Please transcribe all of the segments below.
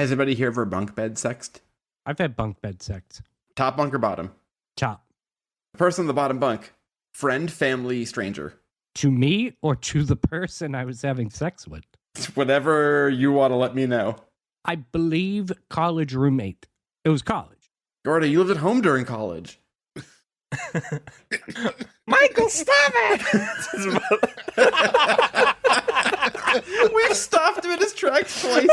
Has anybody here ever bunk bed sexed? I've had bunk bed sex. Top bunk or bottom? Top. The person on the bottom bunk. Friend, family, stranger. To me or to the person I was having sex with? Whatever you want to let me know. I believe college roommate. It was college. Gorda, you lived at home during college. Michael, stop it! We've stopped him in his tracks twice.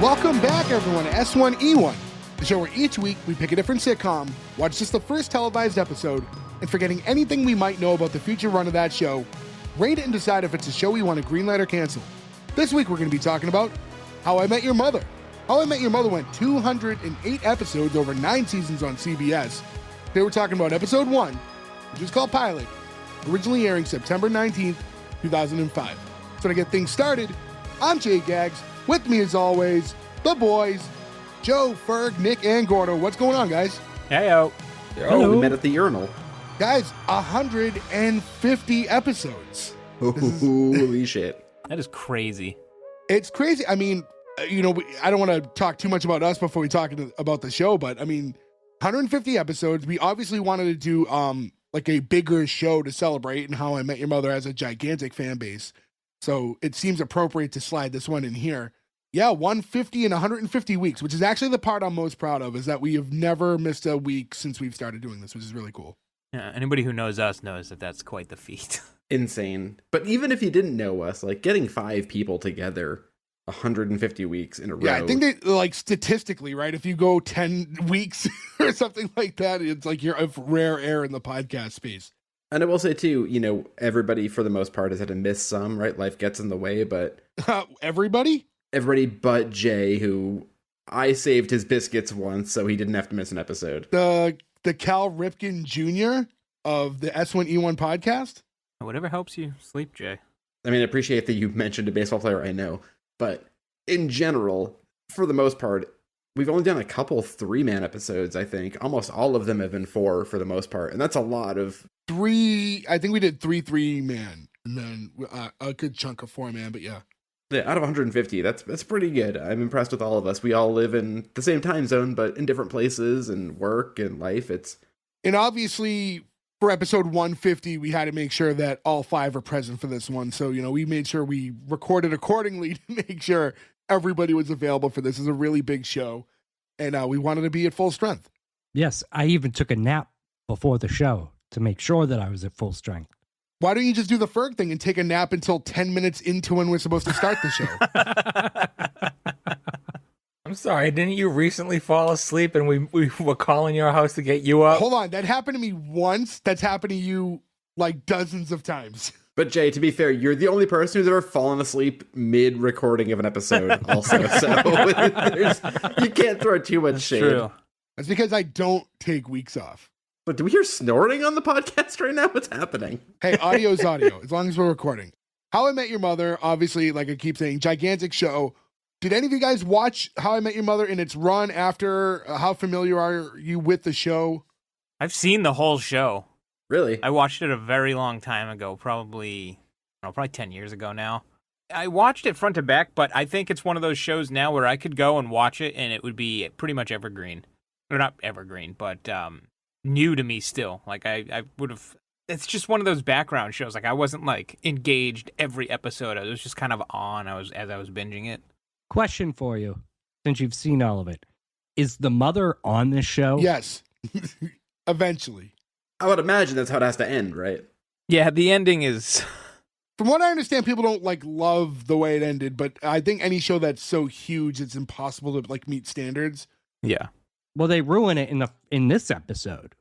Welcome back, everyone, to S1E1, the show where each week we pick a different sitcom, watch just the first televised episode, and forgetting anything we might know about the future run of that show, rate it and decide if it's a show we want to greenlight or cancel. This week we're going to be talking about How I Met Your Mother. How I Met Your Mother went 208 episodes over 9 seasons on CBS. Today we're talking about episode 1, which is called Pilot, originally airing September 19th, 2005. So to get things started, I'm Jay Gags. With me, as always, the boys, Joe, Ferg, Nick, and Gordo. What's going on, guys? Heyo. Oh, we met at the urinal. Guys, 150 episodes. Holy shit. That is crazy. It's crazy. I mean, I don't want to talk too much about us before we talk about the show, but I mean, 150 episodes. We obviously wanted to do like a bigger show to celebrate, and How I Met Your Mother has a gigantic fan base. So it seems appropriate to slide this one in here. Yeah, 150 in 150 weeks, which is actually the part I'm most proud of, is that we have never missed a week since we've started doing this, which is really cool. Yeah, anybody who knows us knows that that's quite the feat. Insane. But even if you didn't know us, like getting 5 people together 150 weeks in a row. Yeah, I think that, like, statistically, right, if you go 10 weeks or something like that, it's like you're a rare air in the podcast space. And I will say, too, everybody, for the most part, has had to miss some, right? Life gets in the way, but... Everybody? Everybody but Jay, who I saved his biscuits once, so he didn't have to miss an episode. The Cal Ripken Jr. of the S1E1 podcast? Whatever helps you sleep, Jay. I mean, I appreciate that you mentioned a baseball player I know, but in general, for the most part, we've only done a couple 3-man episodes, I think. Almost all of them have been 4 for the most part, and that's a lot of... 3, I think we did 3-man, and then a good chunk of 4-man, but yeah. Yeah, out of 150, that's pretty good. I'm impressed with all of us. We all live in the same time zone, but in different places and work and life. And obviously, for episode 150, we had to make sure that all 5 are present for this one. So, we made sure we recorded accordingly to make sure everybody was available for this. It's a really big show, and we wanted to be at full strength. Yes, I even took a nap before the show to make sure that I was at full strength. Why don't you just do the Ferg thing and take a nap until 10 minutes into when we're supposed to start the show? I'm sorry, didn't you recently fall asleep and we were calling your house to get you up? Hold on, that happened to me once. That's happened to you like dozens of times. But Jay, to be fair, you're the only person who's ever fallen asleep mid-recording of an episode also. So you can't throw too much shade. True. That's because I don't take weeks off. But do we hear snoring on the podcast right now? What's happening? Hey, audio's audio, as long as we're recording. How I Met Your Mother, obviously, like I keep saying, gigantic show. Did any of you guys watch How I Met Your Mother in its run after? How familiar are you with the show? I've seen the whole show. Really? I watched it a very long time ago, probably 10 years ago now. I watched it front to back, but I think it's one of those shows now where I could go and watch it and it would be pretty much evergreen. Or not evergreen, but new to me still. Like I would have, it's just one of those background shows. Like I wasn't like engaged every episode. I was just kind of on as I was binging it. Question for you, since you've seen all of it. Is the mother on this show? Yes. Eventually. I would imagine that's how it has to end, right? Yeah, the ending is... From what I understand, people don't like love the way it ended, but I think any show that's so huge, it's impossible to like meet standards. Yeah. Well, they ruin it in this episode.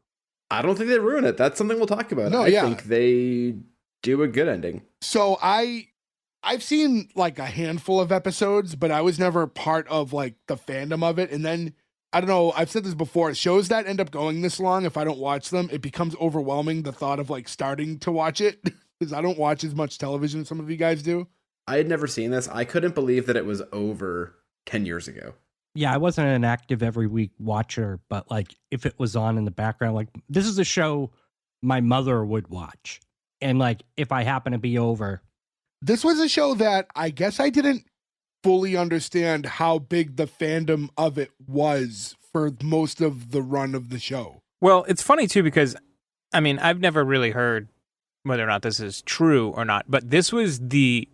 I don't think they ruin it. That's something we'll talk about. No, I think they do a good ending. So I've seen like a handful of episodes, but I was never part of like the fandom of it. And then, I don't know, I've said this before, shows that end up going this long, if I don't watch them, it becomes overwhelming, the thought of like starting to watch it, because I don't watch as much television as some of you guys do. I had never seen this. I couldn't believe that it was over 10 years ago. Yeah, I wasn't an active every week watcher, but like if it was on in the background, like this is a show my mother would watch. And like if I happen to be over. This was a show that I guess I didn't fully understand how big the fandom of it was for most of the run of the show. Well, it's funny too because, I mean, I've never really heard whether or not this is true or not, but this was the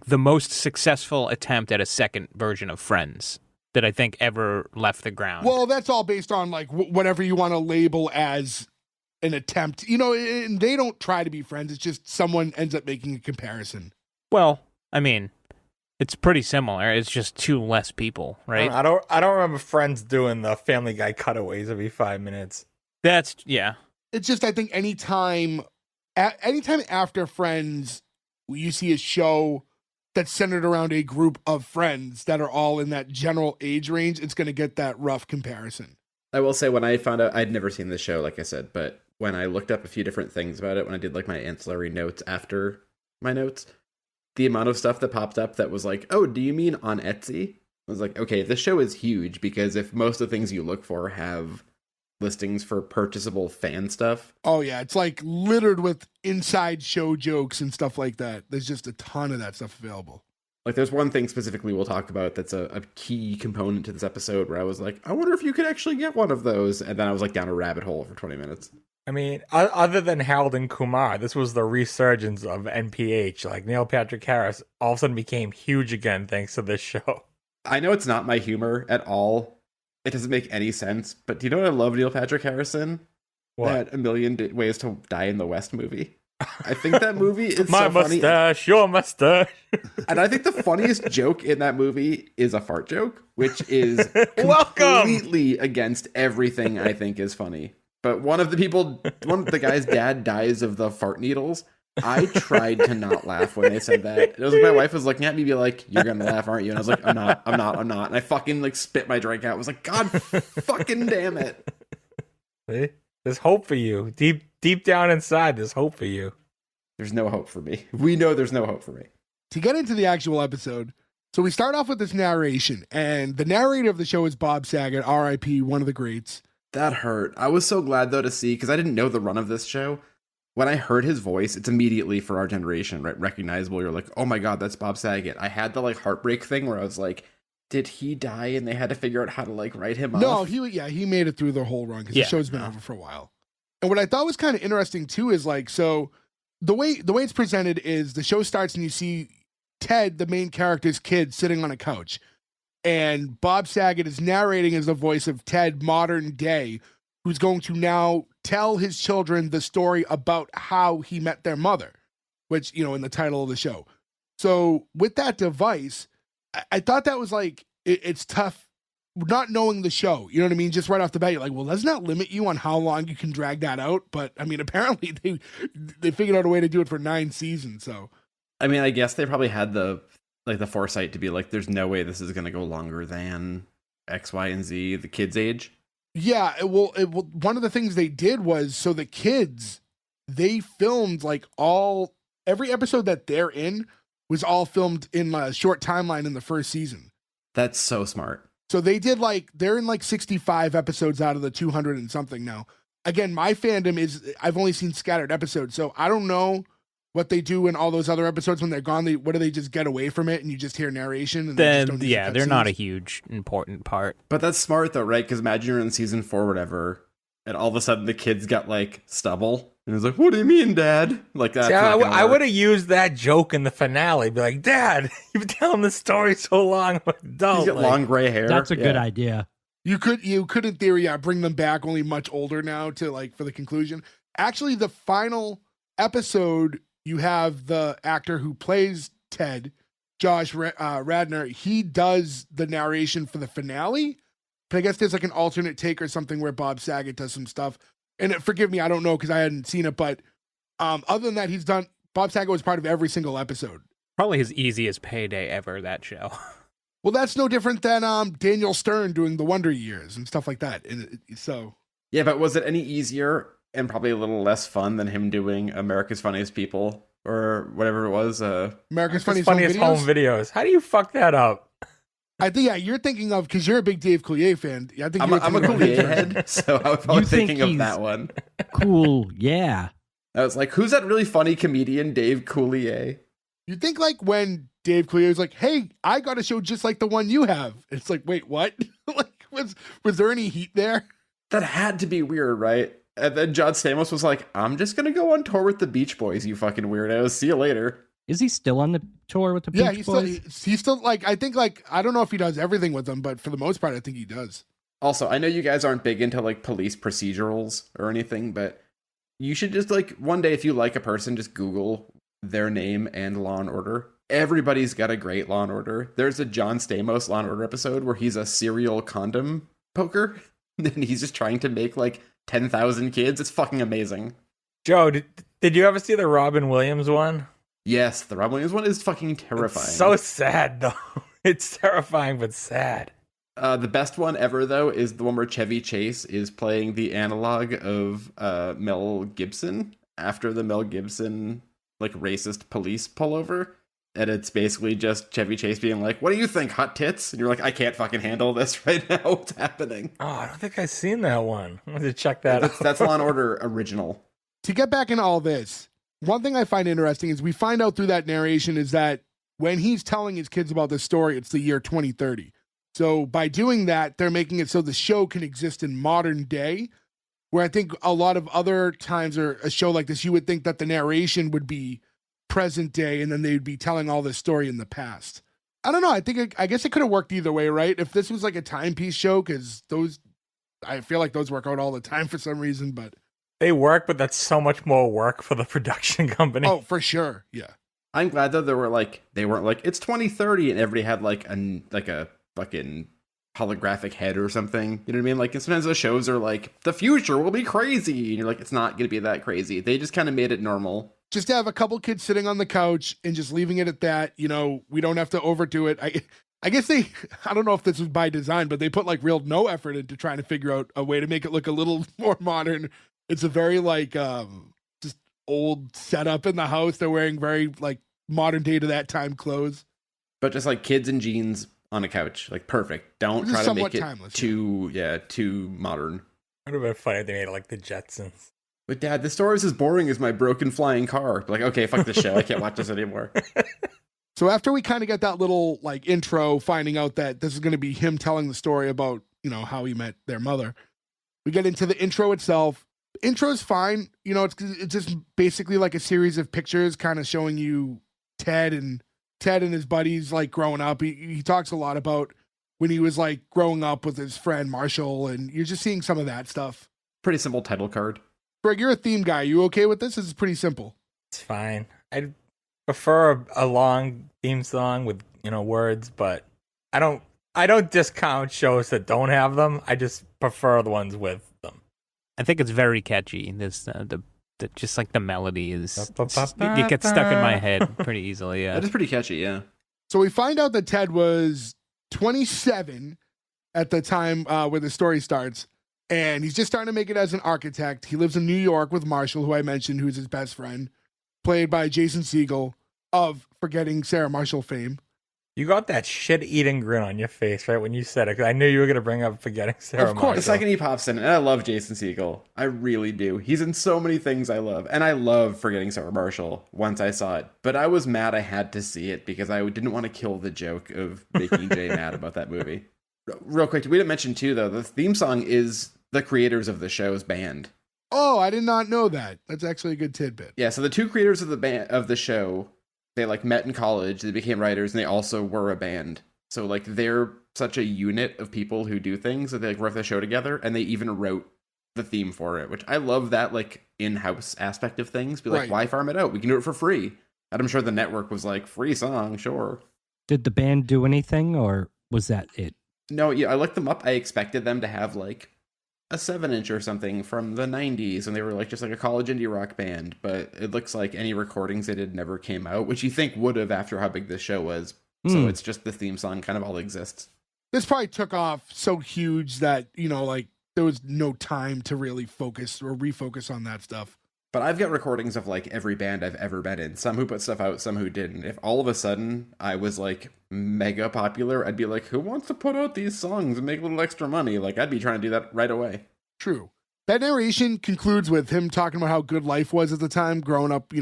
most successful attempt at a second version of Friends that I think ever left the ground. Well, that's all based on like whatever you want to label as an attempt. You know, and they don't try to be friends. It's just someone ends up making a comparison. Well, I mean, it's pretty similar. It's just two less people, right? I don't remember Friends doing the Family Guy cutaways every 5 minutes. That's, yeah. It's just, I think anytime after Friends, you see a show that's centered around a group of friends that are all in that general age range, it's going to get that rough comparison. I will say when I found out, I'd never seen this show, like I said, but when I looked up a few different things about it, when I did like my ancillary notes after my notes, the amount of stuff that popped up that was like, oh, do you mean on Etsy? I was like, okay, this show is huge because if most of the things you look for have listings for purchasable fan stuff. Oh yeah, it's like littered with inside show jokes and stuff like that. There's just a ton of that stuff available. Like there's one thing specifically we'll talk about that's a key component to this episode where I was like, I wonder if you could actually get one of those. And then I was like down a rabbit hole for 20 minutes. I mean, other than Harold and Kumar, this was the resurgence of NPH. Like Neil Patrick Harris all of a sudden became huge again thanks to this show. I know it's not my humor at all. It doesn't make any sense. But do you know what I love Neil Patrick Harris in? What? That A Million Ways to Die in the West movie. I think that movie is My so funny. mustache, your mustache. And I think the funniest joke in that movie is a fart joke, which is Welcome! completely against everything I think is funny. But one of the guy's dad dies of the fart needles. I tried to not laugh when they said that. It was like my wife was looking at me, be like, "You're gonna laugh, aren't you?" And I was like, "I'm not. And I fucking like spit my drink out. I was like, "God fucking damn it!" See? There's hope for you. Deep down inside, there's hope for you. There's no hope for me. We know there's no hope for me. To get into the actual episode, so we start off with this narration, and the narrator of the show is Bob Saget, R.I.P., one of the greats. That hurt. I was so glad though to see, because I didn't know the run of this show. When I heard his voice, it's immediately for our generation, right? Recognizable. You're like, oh my God, that's Bob Saget. I had the like heartbreak thing where I was like, did he die? And they had to figure out how to like write him No, off. he made it through the whole run because Yeah. the show's been over for a while. And what I thought was kind of interesting too is like, so the way it's presented is the show starts and you see Ted, the main character's kid, sitting on a couch. And Bob Saget is narrating as the voice of Ted modern day, who's going to now tell his children the story about how he met their mother, which, you know, in the title of the show. So with that device, I thought that was like, it's tough not knowing the show. You know what I mean? Just right off the bat, you're like, well, doesn't that limit you on how long you can drag that out? But I mean, apparently they figured out a way to do it for 9 seasons. So, I mean, I guess they probably had the foresight to be like, there's no way this is going to go longer than X, Y, and Z, the kid's age. yeah, one of the things they did was, so the kids, they filmed like every episode that they're in was all filmed in a short timeline in the first season. That's so smart. So they did they're in 65 episodes out of the 200 and something now. Again, my fandom is, I've only seen scattered episodes, so I don't know what they do in all those other episodes when they're gone. What do they just get away from it and you just hear narration? And they just Then, don't use the they're not a cutscenes? huge important part. But that's smart though, right? Because imagine you're in season 4 or whatever, and all of a sudden the kid's got like stubble. And it's like, what do you mean, Dad? Like that. See, I would have used that joke in the finale. Be like, Dad, you've been telling this story so long. I'm adult. He's got long gray hair. That's a good Yeah. idea. You could in theory, bring them back, only much older now to for the conclusion. Actually, the final episode, you have the actor who plays Ted, Josh Radnor. He does the narration for the finale, but I guess there's like an alternate take or something where Bob Saget does some stuff. And forgive me, I don't know because I hadn't seen it, but other than that, Bob Saget was part of every single episode. Probably his easiest payday ever, that show. Well, that's no different than Daniel Stern doing the Wonder Years and stuff like that. And so, Yeah, but was it any easier and probably a little less fun than him doing America's Funniest People or whatever it was. America's Funniest Funniest Home home Videos. videos. How do you fuck that up? I think, yeah, you're thinking of, because you're a big Dave Coulier fan. I think I'm a Coulier head, so I was probably thinking of that one. Cool, yeah. I was like, who's that really funny comedian, Dave Coulier? You think like when Dave Coulier was like, "Hey, I got a show just like the one you have." It's like, wait, what? Like, was there any heat there? That had to be weird, right? And then John Stamos was like, I'm just going to go on tour with the Beach Boys, you fucking weirdos. See you later. Is he still on the tour with the Beach Boys? He's still like, I think like, I don't know if he does everything with them, but for the most part, I think he does. Also, I know you guys aren't big into like police procedurals or anything, but you should just like one day, if you like a person, just Google their name and Law and Order. Everybody's got a great Law and Order. There's a John Stamos Law and Order episode where he's a serial condom poker. And he's just trying to make like 10,000 kids. It's fucking amazing. Joe, did you ever see the Robin Williams one? Yes, the Robin Williams one is fucking terrifying. It's so sad, though. It's terrifying, but sad. The best one ever, though, is the one where Chevy Chase is playing the analog of Mel Gibson after the Mel Gibson like racist police pullover. And it's basically just Chevy Chase being like, what do you think, hot tits? And you're like, I can't fucking handle this right now. What's happening? Oh, I don't think I've seen that one. I'm going to check that out. That's Law & Order original. To get back into all this, one thing I find interesting is we find out through that narration is that when he's telling his kids about this story, it's the year 2030. So by doing that, they're making it so the show can exist in modern day, where I think a lot of other times or a show like this, you would think that the narration would be present day and then they'd be telling all this story in the past. I don't know. I guess it could have worked either way, right? If this was like a timepiece show, because I feel like those work out all the time for some reason, but they work, but that's so much more work for the production company. Oh, for sure. Yeah. I'm glad though they weren't like it's 2030 and everybody had like a fucking holographic head or something. You know what I mean? Like sometimes those shows are like the future will be crazy and you're like it's not going to be that crazy. They just kind of made it normal. Just to have a couple kids sitting on the couch and just leaving it at that, you know, we don't have to overdo it. I guess I don't know if this was by design, but they put like real no effort into trying to figure out a way to make it look a little more modern. It's a very like just old setup in the house. They're wearing very like modern day to that time clothes. But just like kids in jeans on a couch, like perfect. Don't try to make it timeless, too modern. It would have been funny if they made it like the Jetsons. But Dad, this story is as boring as my broken flying car. Like, okay, fuck this show. I can't watch this anymore. So after we kind of get that little like intro, finding out that this is going to be him telling the story about, you know, how he met their mother, we get into the intro itself. Intro's fine. You know, it's just basically like a series of pictures kind of showing you Ted and his buddies like growing up. He talks a lot about when he was like growing up with his friend Marshall, and you're just seeing some of that stuff. Pretty simple title card. Greg, you're a theme guy. You okay with this? This is pretty simple. It's fine. I'd prefer a long theme song with, you know, words, but I don't discount shows that don't have them. I just prefer the ones with them. I think it's very catchy. This the just like the melody is it gets stuck in my head pretty easily. Yeah, it is pretty catchy. Yeah. So we find out that Ted was 27 at the time where the story starts. And he's just starting to make it as an architect. He lives in New York with Marshall, who I mentioned, who's his best friend, played by Jason Segel of Forgetting Sarah Marshall fame. You got that shit-eating grin on your face right when you said it, because I knew you were going to bring up Forgetting Sarah Marshall. Of course. The second he pops in, and I love Jason Segel. I really do. He's in so many things I love. And I love Forgetting Sarah Marshall once I saw it. But I was mad I had to see it because I didn't want to kill the joke of making Jay mad about that movie. Real quick, we didn't mention, too, though, the theme song is the creators of the show's band. Oh, I did not know that. That's actually a good tidbit. Yeah, so the two creators of the show, they like met in college, they became writers, and they also were a band. So like they're such a unit of people who do things that they like wrote the show together, and they even wrote the theme for it, which I love that like in-house aspect of things. Be like, right. Why farm it out? We can do it for free. And I'm sure the network was like, free song, sure. Did the band do anything, or was that it? No, yeah, I looked them up. I expected them to have like a 7-inch or something from the 90s, and they were like just like a college indie rock band, but it looks like any recordings they did never came out, which you think would have after how big this show was. So it's just the theme song kind of all exists. This probably took off so huge that, you know, like there was no time to really focus or refocus on that stuff. But I've got recordings of like every band I've ever been in. Some who put stuff out, some who didn't. If all of a sudden I was like mega popular, I'd be like, who wants to put out these songs and make a little extra money? Like, I'd be trying to do that right away. True. That narration concludes with him talking about how good life was at the time, growing up,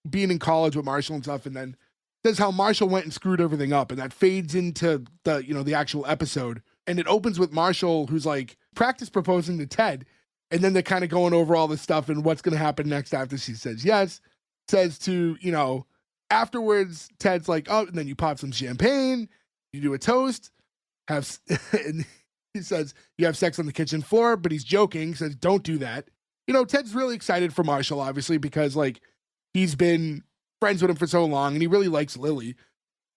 being in college with Marshall and stuff, and then says how Marshall went and screwed everything up, and that fades into the actual episode. And it opens with Marshall, who's like practice proposing to Ted, and then they're kind of going over all this stuff and what's going to happen next after she says yes. Says to, afterwards, Ted's like, oh, and then you pop some champagne, you do a toast, and he says, you have sex on the kitchen floor, but he's joking, says, don't do that. Ted's really excited for Marshall, obviously, because like he's been friends with him for so long and he really likes Lily.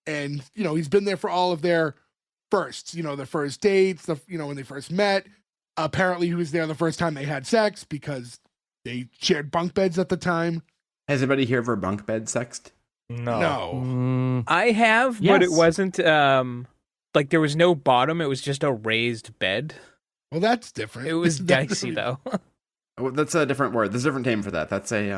And, he's been there for all of their firsts, their first dates, when they first met. Apparently he was there the first time they had sex because they shared bunk beds at the time. Has anybody here ever bunk bed sexed? No. I have, Yes. but it wasn't like there was no bottom. It was just a raised bed. Well, that's different. It was dicey though. Oh, that's a different word. There's a different name for that. That's a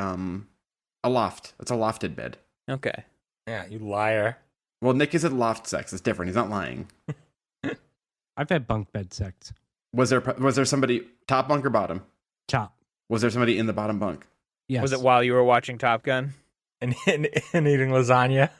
loft. It's a lofted bed. Okay. Yeah, you liar. Well, Nick is at loft sex. It's different. He's not lying. I've had bunk bed sex. Was there somebody top bunk or bottom? Top. Was there somebody in the bottom bunk? Yes. Was it while you were watching Top Gun? And eating lasagna.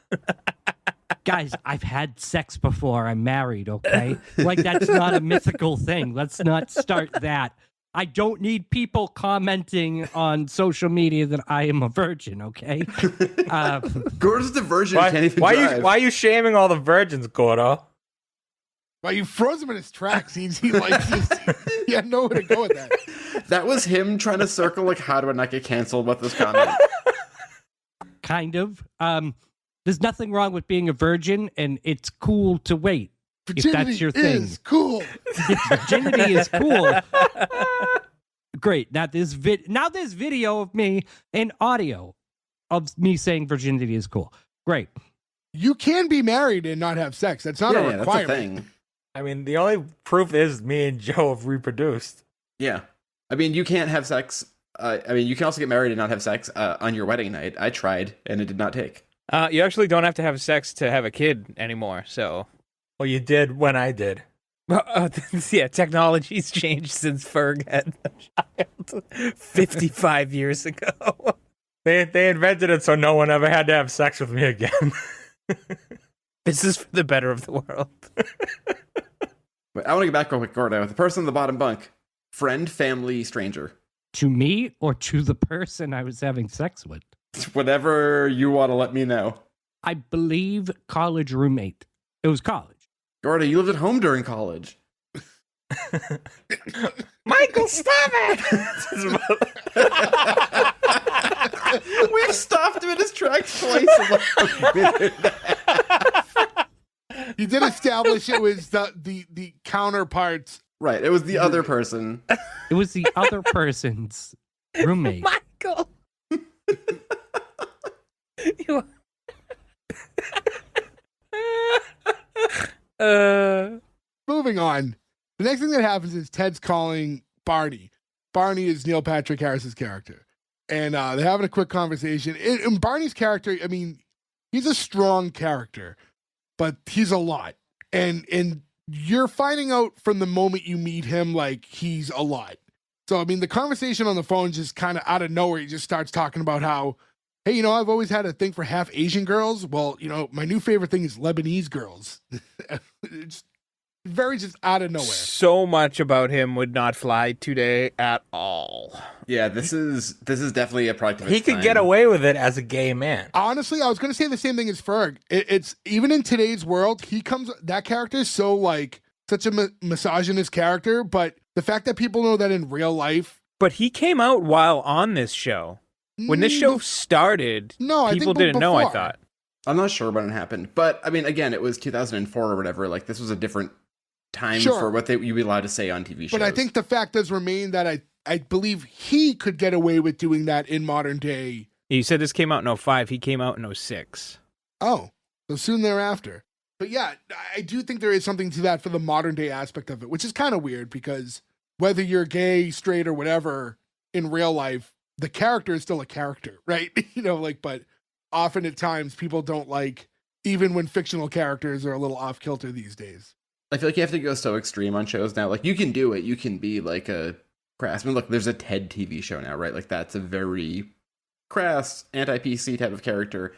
Guys, I've had sex before. I'm married, okay? Like, that's not a mythical thing. Let's not start that. I don't need people commenting on social media that I am a virgin, okay? Gordo's a virgin. Can't even drive. Why are you shaming all the virgins, Gordo? Well, you froze him in his tracks. He had nowhere to go with that. That was him trying to circle like, how do I not get canceled with this comment? Kind of. There's nothing wrong with being a virgin, and it's cool to wait. Virginity if that's your thing. is cool. Virginity is cool. Great. Now there's video of me and audio of me saying virginity is cool. Great. You can be married and not have sex. That's not a That's a requirement. thing. I mean, the only proof is me and Joe have reproduced. Yeah. I mean, you can't have sex. You can also get married and not have sex on your wedding night. I tried, and it did not take. You actually don't have to have sex to have a kid anymore. So, Well, you did when I did. yeah, technology's changed since Ferg had a child 55 years ago. They invented it so no one ever had to have sex with me again. This is for the better of the world. But I want to get back real quick, Gordo. The person in the bottom bunk, friend, family, stranger. To me or to the person I was having sex with? Whatever you want to let me know. I believe college roommate. It was college. Gordo, you lived at home during college. Michael, stop it! We've stopped him in his tracks twice. You did establish it was the counterparts. Right, it was the other person. It was the other person's roommate. Michael. You... Moving on. The next thing that happens is Ted's calling Barney. Barney is Neil Patrick Harris's character. And they're having a quick conversation. And Barney's character, I mean, he's a strong character, but he's a lot. And you're finding out from the moment you meet him, like, he's a lot. So, I mean, the conversation on the phone just kind of out of nowhere, he just starts talking about how, hey, I've always had a thing for half Asian girls. Well, my new favorite thing is Lebanese girls. It's very just out of nowhere. So much about him would not fly today at all. Yeah, this is definitely a product of He its could time. get away with it as a gay man. Honestly, I was going to say the same thing as Ferg. It's even in today's world, that character is so like such a misogynist character, but the fact that people know that in real life. But he came out while on this show. When this show started, I people think didn't know, I before. thought. I'm not sure when it happened, but I mean, again, it was 2004 or whatever. Like, this was a different time Sure. for what you'd be allowed to say on TV shows. But I think the fact does remain that I believe he could get away with doing that in modern day. You said this came out in 05. He came out in 06. Oh, so soon thereafter. But yeah, I do think there is something to that for the modern day aspect of it, which is kind of weird because whether you're gay, straight, or whatever in real life, the character is still a character, right? But often at times people don't like, even when fictional characters are a little off kilter these days. I feel like you have to go so extreme on shows now. Like, you can do it. You can be like a crass. I mean, look, there's a TED TV show now, right? Like, that's a very crass, anti-PC type of character.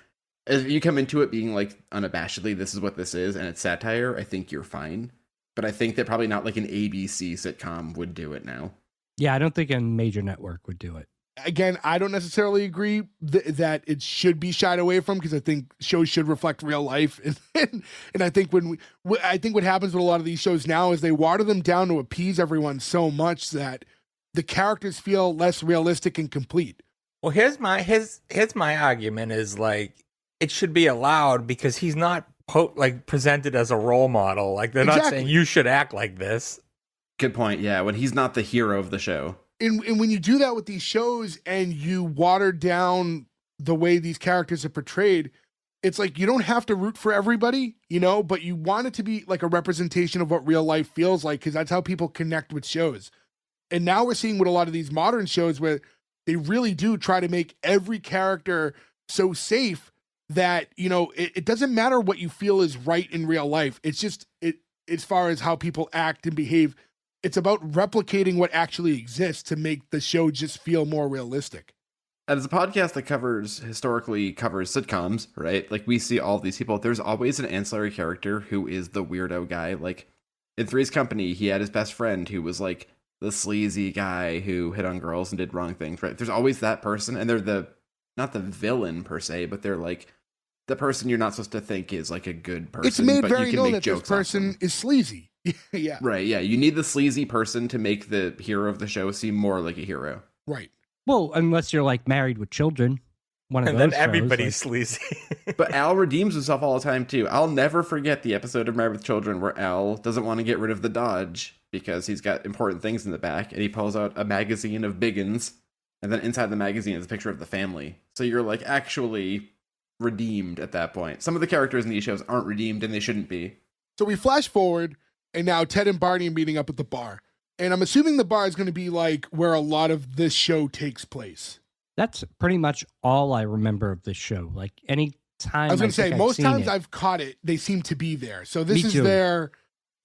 If you come into it being like unabashedly, this is what this is, and it's satire, I think you're fine. But I think that probably not like an ABC sitcom would do it now. Yeah, I don't think a major network would do it. Again, I don't necessarily agree that it should be shied away from, because I think shows should reflect real life, and I think I think what happens with a lot of these shows now is they water them down to appease everyone so much that the characters feel less realistic and complete. Well, here's my argument is like it should be allowed because he's not presented as a role model. Like they're not saying you should act like this. Good point. Yeah, when he's not the hero of the show. And when you do that with these shows and you water down the way these characters are portrayed, it's like you don't have to root for everybody, but you want it to be like a representation of what real life feels like, because that's how people connect with shows. And now we're seeing with a lot of these modern shows where they really do try to make every character so safe that, it doesn't matter what you feel is right in real life. It's just as far as how people act and behave. It's about replicating what actually exists to make the show just feel more realistic. As a podcast that historically covers sitcoms, right? Like, we see all these people. There's always an ancillary character who is the weirdo guy. Like, in Three's Company, he had his best friend who was like the sleazy guy who hit on girls and did wrong things, right? There's always that person, and they're not the villain per se, but they're like the person you're not supposed to think is like a good person. It's made but very you can known make that this person is sleazy. Yeah. Right, yeah. You need the sleazy person to make the hero of the show seem more like a hero. Right. Well, unless you're like Married with Children. One of and those then everybody's sleazy. But Al redeems himself all the time, too. I'll never forget the episode of Married with Children where Al doesn't want to get rid of the Dodge because he's got important things in the back, and he pulls out a magazine of biggins, and then inside the magazine is a picture of the family. So you're like actually redeemed at that point. Some of the characters in these shows aren't redeemed, and they shouldn't be. So we flash forward, and now Ted and Barney are meeting up at the bar. And I'm assuming the bar is going to be like where a lot of this show takes place. That's pretty much all I remember of this show. Like any time I was going to say, most times it, I've caught it, they seem to be there. So this Me is too. their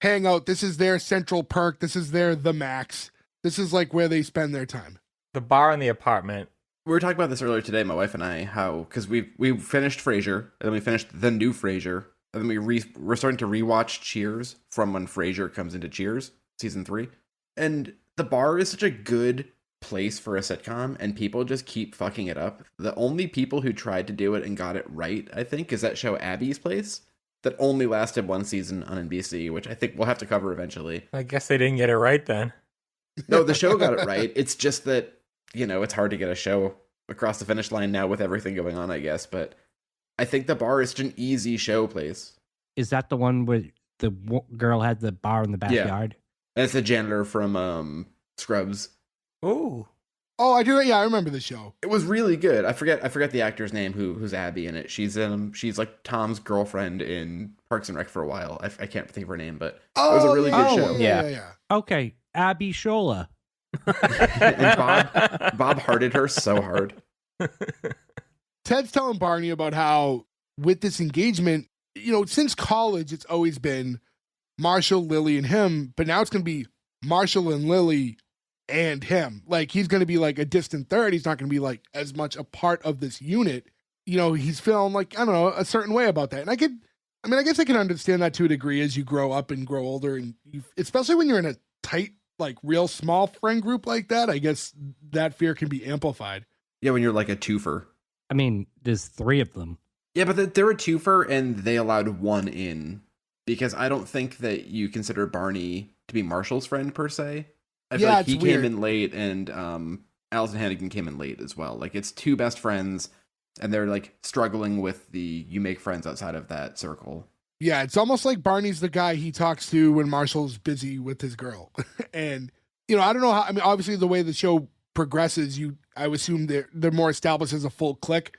hangout. This is their central perk. This is their The Max. This is like where they spend their time. The bar in the apartment. We were talking about this earlier today, my wife and I, how, because we finished Frasier, and then we finished the new Frasier, and then we're starting to rewatch Cheers from when Frasier comes into Cheers, season 3. And the bar is such a good place for a sitcom, and people just keep fucking it up. The only people who tried to do it and got it right, I think, is that show Abby's Place, that only lasted one season on NBC, which I think we'll have to cover eventually. I guess they didn't get it right then. No, the show got it right. It's just that, it's hard to get a show across the finish line now with everything going on, I guess. But I think the bar is such an easy show place. Is that the one where the girl had the bar in the backyard? And it's the janitor from Scrubs. Ooh. Oh, I do. Yeah, I remember the show. It was really good. I forget the actor's name who's Abby in it. She's like Tom's girlfriend in Parks and Rec for a while. I can't think of her name, but it was a really good show. Yeah. Okay, Abby Shola. And Bob hearted her so hard. Ted's telling Barney about how with this engagement, since college, it's always been Marshall, Lily, and him, but now it's going to be Marshall and Lily and him. Like, he's going to be like a distant third. He's not going to be like as much a part of this unit. He's feeling like, I don't know, a certain way about that. And I guess I can understand that to a degree as you grow up and grow older, and especially when you're in a tight, like real small friend group like that, I guess that fear can be amplified. Yeah, when you're like a twofer. I mean, there's 3 of them. Yeah, but they're a twofer, and they allowed one in. Because I don't think that you consider Barney to be Marshall's friend, per se. I feel like he came in late, and Allison Hannigan came in late as well. Like, it's 2 best friends, and they're, like, struggling with you make friends outside of that circle. Yeah, it's almost like Barney's the guy he talks to when Marshall's busy with his girl. And, I don't know how, obviously the way the show progresses, I would assume they're more established as a full clique.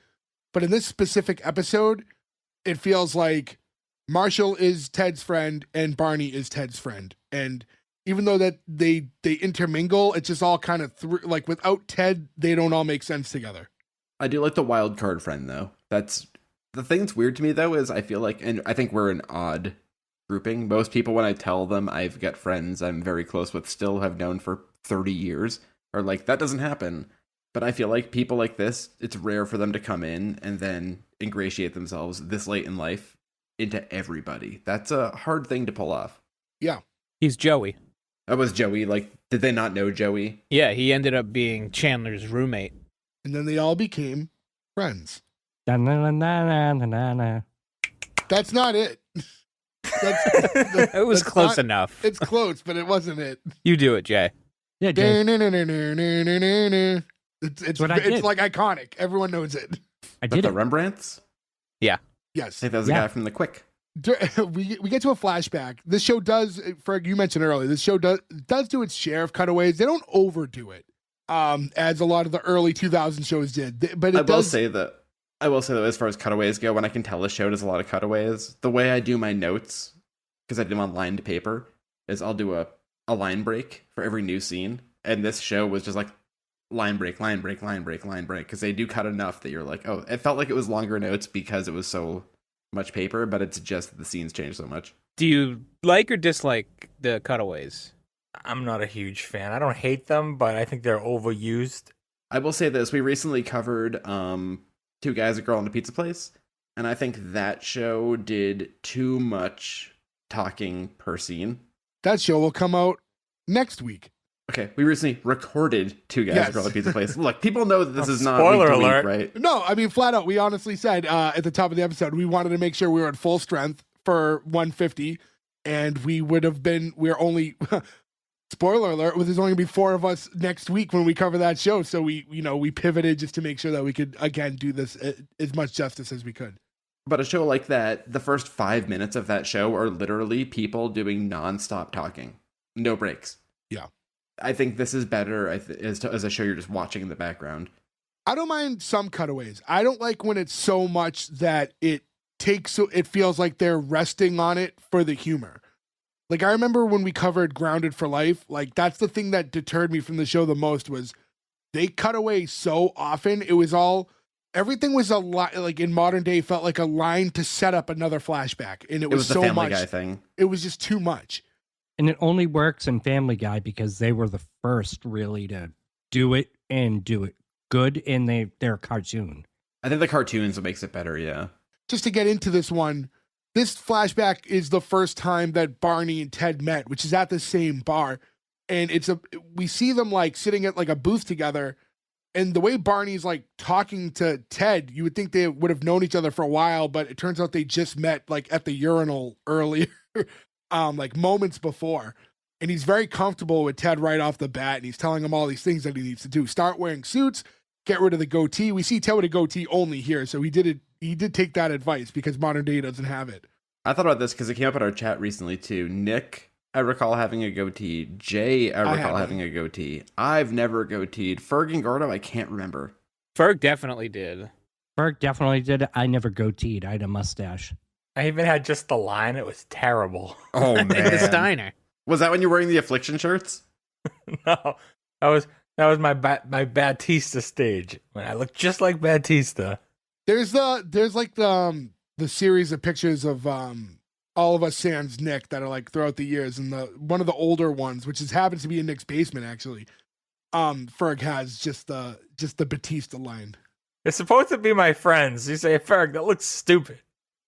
But in this specific episode, it feels like Marshall is Ted's friend and Barney is Ted's friend. And even though that they intermingle, it's just all kind of like without Ted, they don't all make sense together. I do like the wild card friend though. That's the thing that's weird to me though, is I feel like, and I think we're an odd grouping. Most people, when I tell them I've got friends I'm very close with, still have known for 30 years, are like, that doesn't happen. But I feel like people like this, it's rare for them to come in and then ingratiate themselves this late in life into everybody. That's a hard thing to pull off. Yeah. He's Joey. That was Joey. Like, did they not know Joey? Yeah, he ended up being Chandler's roommate. And then they all became friends. Da-na-na-na-na-na-na. That's not it. It was that's close not- enough. It's close, but it wasn't it. You do it, Jay. Yeah, Jay. It's what I did. like iconic. Everyone knows it. I But did the it. Rembrandts? I Yes. think that was the Yeah. guy from The Quick. We get to a flashback. This show does, Ferg, you mentioned earlier, this show does do its share of cutaways. They don't overdo it, as a lot of the early 2000 shows did. But I it will does. say that as far as cutaways go, when I can tell a show does a lot of cutaways, the way I do my notes, because I do them on lined paper, is I'll do a line break for every new scene. And this show was just like line break, line break, line break, line break, because they do cut enough that you're like, oh, it felt like it was longer notes because it was so much paper, but it's just that the scenes change so much. Do you like or dislike the cutaways? I'm not a huge fan. I don't hate them, but I think they're overused. I will say this: we recently covered Two Guys, a Girl, and a Pizza Place, and I think that show did too much talking per scene. That show will come out next week. Okay, we recently recorded Two Guys, Yes. a Girl, and a Pizza Place. Look, people know that this is not Spoiler week to alert. week, right? No, I mean, flat out, we honestly said at the top of the episode, we wanted to make sure we were at full strength for 150, and we're only, spoiler alert, there's only going to be 4 of us next week when we cover that show. So we pivoted just to make sure that we could, again, do this as much justice as we could. But a show like that, the first 5 minutes of that show are literally people doing nonstop talking, no breaks. Yeah. I think this is better as a show you're just watching in the background. I don't mind some cutaways. I don't like when it's so much that it feels like they're resting on it for the humor. Like, I remember when we covered Grounded for Life, like, that's the thing that deterred me from the show the most was they cut away so often. Everything was a lot, like, in modern day, felt like a line to set up another flashback. And it was the so Family much. Guy thing. It was just too much. And it only works in Family Guy because they were the first really to do it and do it good, and they're a cartoon. I think the cartoons makes it better, yeah. Just to get into this one, this flashback is the first time that Barney and Ted met, which is at the same bar. And we see them like sitting at like a booth together. And the way Barney's like talking to Ted, you would think they would have known each other for a while, but it turns out they just met like at the urinal earlier, like moments before. And he's very comfortable with Ted right off the bat. And he's telling him all these things that he needs to do. Start wearing suits, get rid of the goatee. We see Ted with a goatee only here. So he did take that advice because modern day doesn't have it. I thought about this because it came up in our chat recently too. Nick, I recall having a goatee. Jay, I recall haven't. having a goatee. I've never goateed. Ferg and Gordo, I can't remember. Ferg definitely did. Ferg definitely did it. I never goateed. I had a mustache. I even had just the line. It was terrible. Oh In the Steiner. Was that when you were wearing the Affliction shirts? No, that was my Batista stage when I looked just like Batista. There's like the series of pictures of all of us sans Nick that are like throughout the years, and one of the older ones, which happens to be in Nick's basement actually. Ferg has just the Batista line. It's supposed to be my friends. You say, Ferg, that looks stupid.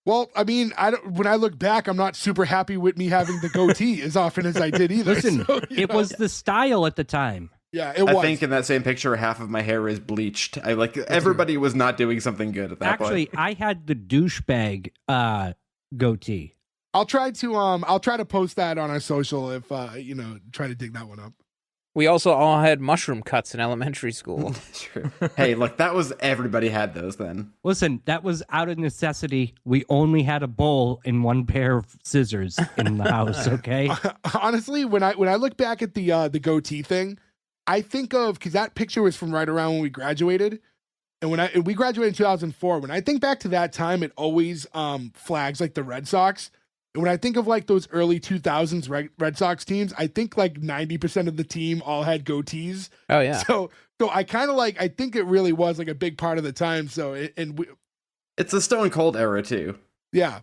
Well, I mean, when I look back, I'm not super happy with me having the goatee as often as I did either. Listen, So, it was the style at the time. yeah, it was. I think in that same picture, half of my hair is bleached. Everybody was not doing something good at that Actually, point. I had the douchebag goatee. I'll try to post that on our social if try to dig that one up. We also all had mushroom cuts in elementary school. True. Hey, look, everybody had those then. Listen, that was out of necessity. We only had a bowl and one pair of scissors in the house, okay? Honestly, when I look back at the goatee thing, I think of, because that picture was from right around when we graduated, and we graduated in 2004. When I think back to that time, it always flags like the Red Sox, And when I think of like those early 2000s Red Sox teams, I think like 90% of the team all had goatees. Oh yeah. So I kind of like, I think it really was like a big part of the time. So, It's a Stone Cold era too. Yeah.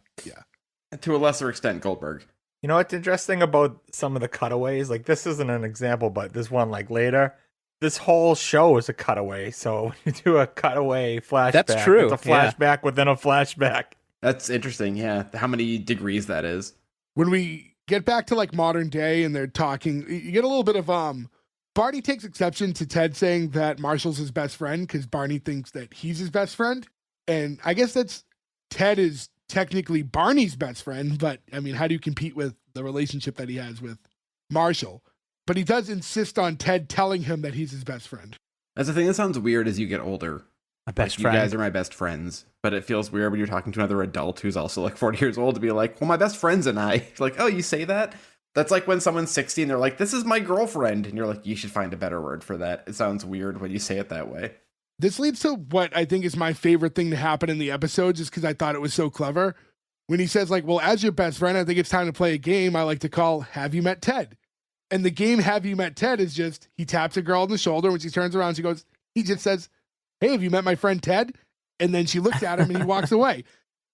And to a lesser extent, Goldberg. You know what's interesting about some of the cutaways? Like, this isn't an example, but this one, like, later, this whole show is a cutaway. So when you do a cutaway flashback, That's true. It's a flashback within a flashback. That's interesting, yeah. How many degrees that is. When we get back to like modern day and they're talking, you get a little bit of, Barney takes exception to Ted saying that Marshall's his best friend because Barney thinks that he's his best friend. And I guess Ted is technically Barney's best friend, but I mean, how do you compete with the relationship that he has with Marshall? But he does insist on Ted telling him that he's his best friend. That's the thing that sounds weird as you get older. My best Like, friend. You guys are my best friends, but it feels weird when you're talking to another adult who's also like 40 years old to be like, well, my best friends and I. Like, oh, you say that? That's like when someone's 60 and they're like, this is my girlfriend. And you're like, you should find a better word for that. It sounds weird when you say it that way. This leads to what I think is my favorite thing to happen in the episode, just because I thought it was so clever. When he says, like, well, as your best friend, I think it's time to play a game I like to call Have You Met Ted? And the game Have You Met Ted is just, he taps a girl on the shoulder. When she turns around, he just says, hey, have you met my friend Ted? And then she looks at him and he walks away.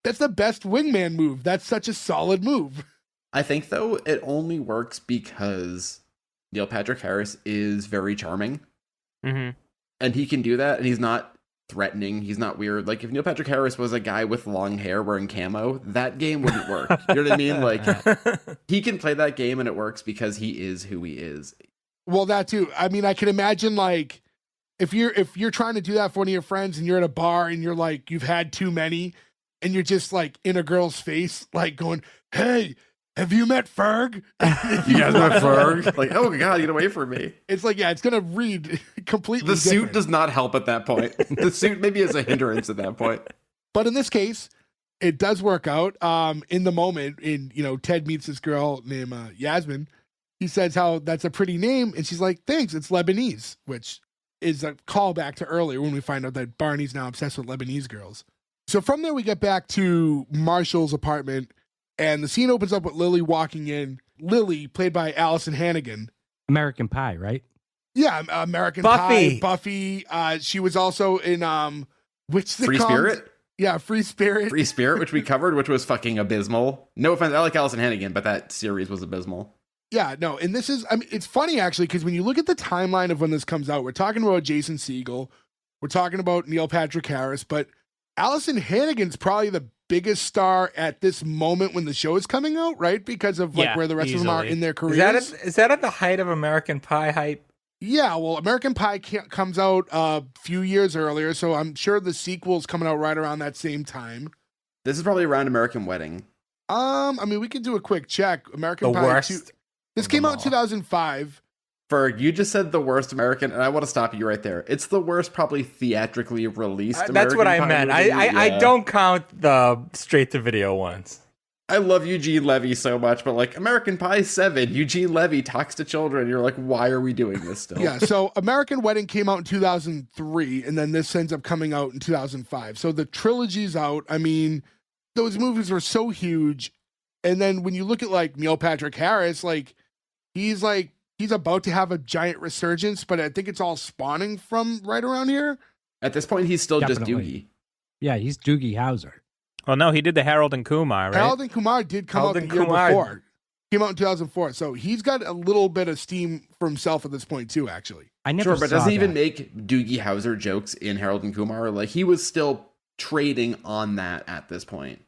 That's the best wingman move. That's such a solid move. I think, though, it only works because Neil Patrick Harris is very charming. Mm-hmm. And he can do that, and he's not threatening. He's not weird. Like, if Neil Patrick Harris was a guy with long hair wearing camo, that game wouldn't work. You know what I mean? Like, he can play that game, and it works because he is who he is. Well, that too. I mean, I can imagine, like, if you're trying to do that for one of your friends and you're at a bar and you're like, you've had too many, and you're just like in a girl's face, like going, hey, have you met Ferg? You guys met Ferg? Like, oh God, get away from me. It's like, yeah, it's going to read completely The different. suit does not help at that point. The suit maybe is a hindrance at that point. But in this case, it does work out. In the moment, Ted meets this girl named Yasmin. He says how that's a pretty name. And she's like, thanks, it's Lebanese, which is a callback to earlier when we find out that Barney's now obsessed with Lebanese girls. So from there, we get back to Marshall's apartment. And the scene opens up with Lily walking in. Lily, played by Allison Hannigan. American Pie, right? Yeah, American Buffy. Pie. Buffy. She was also in which sitcom? Free Spirit? Yeah, Free Spirit. Free Spirit, which we covered, which was fucking abysmal. No offense, I like Allison Hannigan, but that series was abysmal. Yeah, no, and this is, I mean, it's funny actually, because when you look at the timeline of when this comes out, we're talking about Jason Segel, we're talking about Neil Patrick Harris, but Allison Hannigan's probably the biggest star at this moment when the show is coming out, right? Because of like where the rest of them are in their careers. Is that at the height of American Pie hype? Yeah, well, American Pie comes out a few years earlier, so I'm sure the sequel's coming out right around that same time. This is probably around American Wedding. I mean, we could do a quick check. American The Pie worst. This came out in 2005. Ferg, you just said the worst American, and I want to stop you right there. It's the worst, probably theatrically released American That's what I Pie meant. movie. I don't count the straight-to-video ones. I love Eugene Levy so much, but like American Pie 7, Eugene Levy talks to children. You're like, why are we doing this still? Yeah, so American Wedding came out in 2003, and then this ends up coming out in 2005. So the trilogy's out. I mean, those movies were so huge. And then when you look at like Neil Patrick Harris, he's about to have a giant resurgence, but I think it's all spawning from right around here. At this point, he's still Definitely. just Doogie. Yeah, he's Doogie Howser. Well, no, he did the Harold and Kumar, right? Harold and Kumar did come out the year before. Came out in 2004. So he's got a little bit of steam for himself at this point too, actually. I never Sure, but saw doesn't even that. make Doogie Howser jokes in Harold and Kumar. Like, he was still trading on that at this point.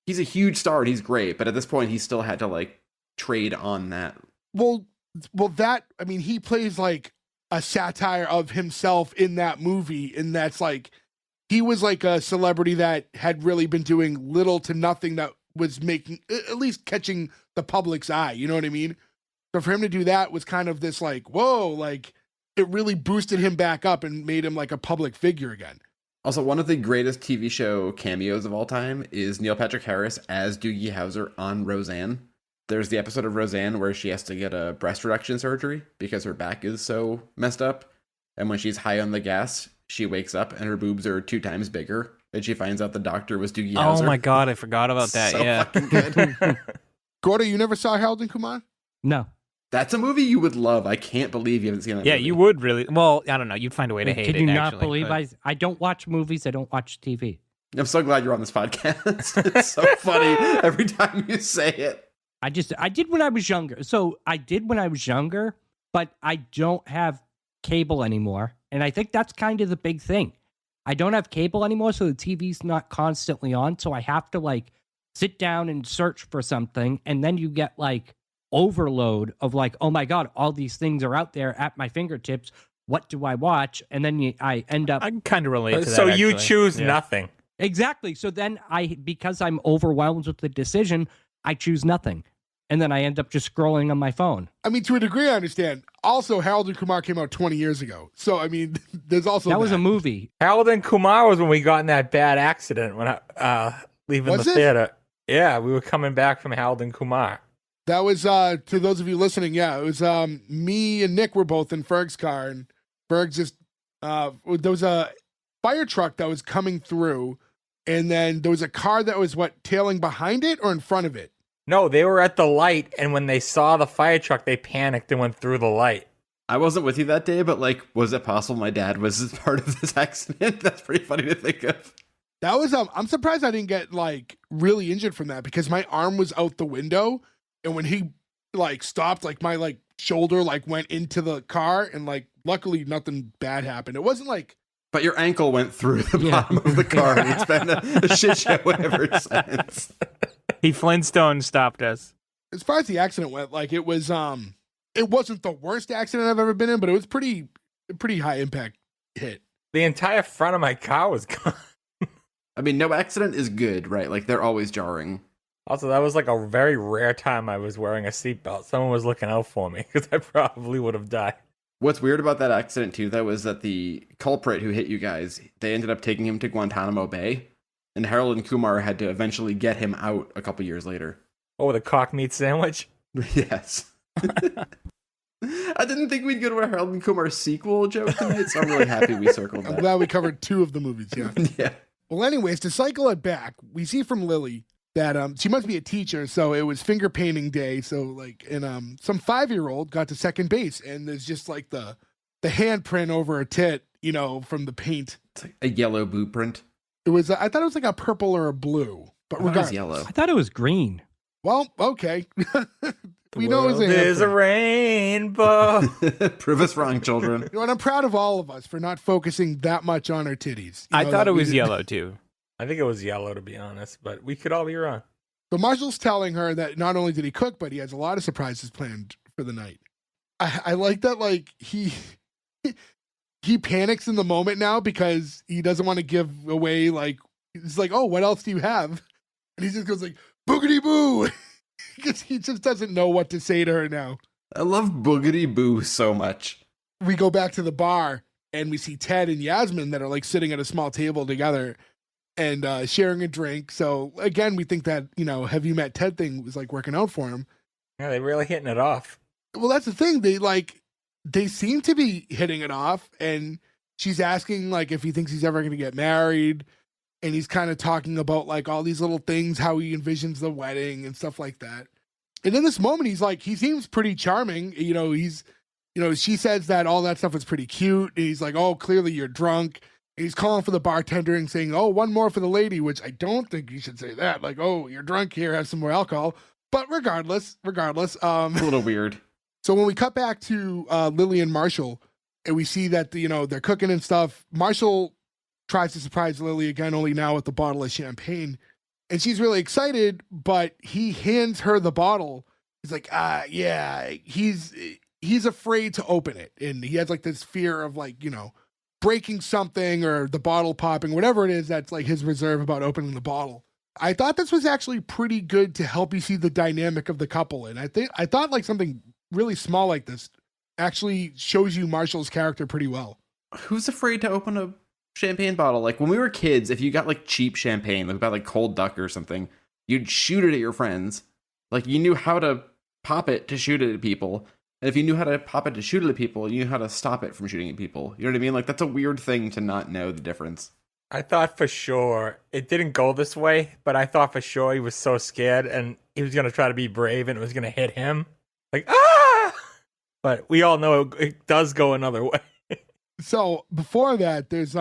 He's a huge star and he's great, but at this point, he still had to like trade on that. Well, that, I mean, he plays like a satire of himself in that movie, and that's like, he was like a celebrity that had really been doing little to nothing that was making, at least catching the public's eye, you know what I mean? So for him to do that was kind of this like, whoa, like, it really boosted him back up and made him like a public figure again. Also, one of the greatest TV show cameos of all time is Neil Patrick Harris as Doogie Howser on Roseanne. There's the episode of Roseanne where she has to get a breast reduction surgery because her back is so messed up. And when she's high on the gas, she wakes up and her boobs are 2 times bigger. And she finds out the doctor was Doogie Howser. Oh my God, I forgot about that. So Yeah. fucking good. Gordo, you never saw Harold and Kumar? No. That's a movie you would love. I can't believe you haven't seen that Yeah, movie. you would really. Well, I don't know. You'd find a way to hate it. Can you not actually, believe but- I don't watch movies? I don't watch TV. I'm so glad you're on this podcast. It's so funny every time you say it. I did when I was younger. So I did when I was younger, but I don't have cable anymore. And I think that's kind of the big thing. I don't have cable anymore, so the TV's not constantly on. So I have to like sit down and search for something. And then you get like overload of like, oh my God, all these things are out there at my fingertips. What do I watch? And then I end up. I can kind of relate to that. So you actually. choose Yeah. nothing. Exactly. So then because I'm overwhelmed with the decision, I choose nothing. And then I end up just scrolling on my phone. I mean, to a degree, I understand. Also, Harold and Kumar came out 20 years ago. So, I mean, there's also That was a movie. Harold and Kumar was when we got in that bad accident when I leaving Was the it? theater. Yeah, we were coming back from Harold and Kumar. That was, to those of you listening, yeah, it was me and Nick were both in Ferg's car. And Ferg just, there was a fire truck that was coming through. And then there was a car that was, tailing behind it or in front of it? No, they were at the light, and when they saw the fire truck, they panicked and went through the light. I wasn't with you that day, but like, was it possible my dad was part of this accident? That's pretty funny to think of. That was, I'm surprised I didn't get like really injured from that because my arm was out the window. And when he like stopped, like my like shoulder like went into the car and like luckily nothing bad happened. It wasn't like, But your ankle went through the Yeah. bottom of the car, and it's been a shit show ever since. He Flintstone stopped us. as far as the accident went, like it wasn't the worst accident I've ever been in, but it was pretty high impact hit. The entire front of my car was gone. I mean, no accident is good, right? Like, they're always jarring. Also, that was like a very rare time I was wearing a seatbelt. Someone was looking out for me because I probably would have died. What's weird about that accident, too, though, is that the culprit who hit you guys, they ended up taking him to Guantanamo Bay, and Harold and Kumar had to eventually get him out a couple years later. Oh, the cock meat sandwich? Yes. I didn't think we'd go to a Harold and Kumar sequel joke tonight, so I'm really happy we circled I'm that. glad we covered 2 of the movies, yeah. Yeah. Well, anyways, to cycle it back, we see from Lily that she must be a teacher, so it was finger painting day. So like, and some 5-year-old got to second base, and there's just like the handprint over a tit, from the paint. It's like a yellow blueprint. It was I thought it was like a purple or a blue, but I thought it was regardless. yellow. I thought it was green. Well, okay. The We know it's world a is a handprint. rainbow. Prove us wrong, children. And I'm proud of all of us for not focusing that much on our titties. I thought that it we was didn't- yellow too. I think it was yellow, to be honest, but we could all be wrong. But Marshall's telling her that not only did he cook, but he has a lot of surprises planned for the night. I like that, like, he panics in the moment now because he doesn't want to give away, like, he's like, oh, what else do you have? And he just goes like, boogity boo! Because he just doesn't know what to say to her now. I love Boogity Boo so much. We go back to the bar and we see Ted and Yasmin that are like sitting at a small table together and sharing a drink. So again, we think that, have you met Ted thing was like working out for him. Yeah, they're really hitting it off. Well, that's the thing. They seem to be hitting it off, and she's asking like if he thinks he's ever going to get married, and he's kind of talking about like all these little things, how he envisions the wedding and stuff like that. And in this moment, he seems pretty charming. She says that all that stuff is pretty cute. And he's like, oh, clearly you're drunk. And he's calling for the bartender and saying, oh, one more for the lady, which I don't think you should say that. Like, oh, you're drunk here, have some more alcohol. But regardless, A little weird. so when we cut back to Lily and Marshall, and we see that they're cooking and stuff, Marshall tries to surprise Lily again, only now with the bottle of champagne, and she's really excited. But he hands her the bottle. He's like, yeah, he's afraid to open it, and he has like this fear of like breaking something or the bottle popping, whatever it is. That's like his reserve about opening the bottle. I thought this was actually pretty good to help you see the dynamic of the couple. And I thought like something really small like this actually shows you Marshall's character pretty well. Who's afraid to open a champagne bottle? Like, when we were kids, if you got like cheap champagne, like about like Cold Duck or something, you'd shoot it at your friends. Like, you knew how to pop it to shoot it at people. And if you knew how to pop it to shoot it at people, you knew how to stop it from shooting at people. You know what I mean? Like, that's a weird thing to not know the difference. I thought for sure it didn't go this way, but I thought for sure he was so scared, and he was gonna try to be brave and it was gonna hit him. Like, ah! But we all know it does go another way. So before that, there's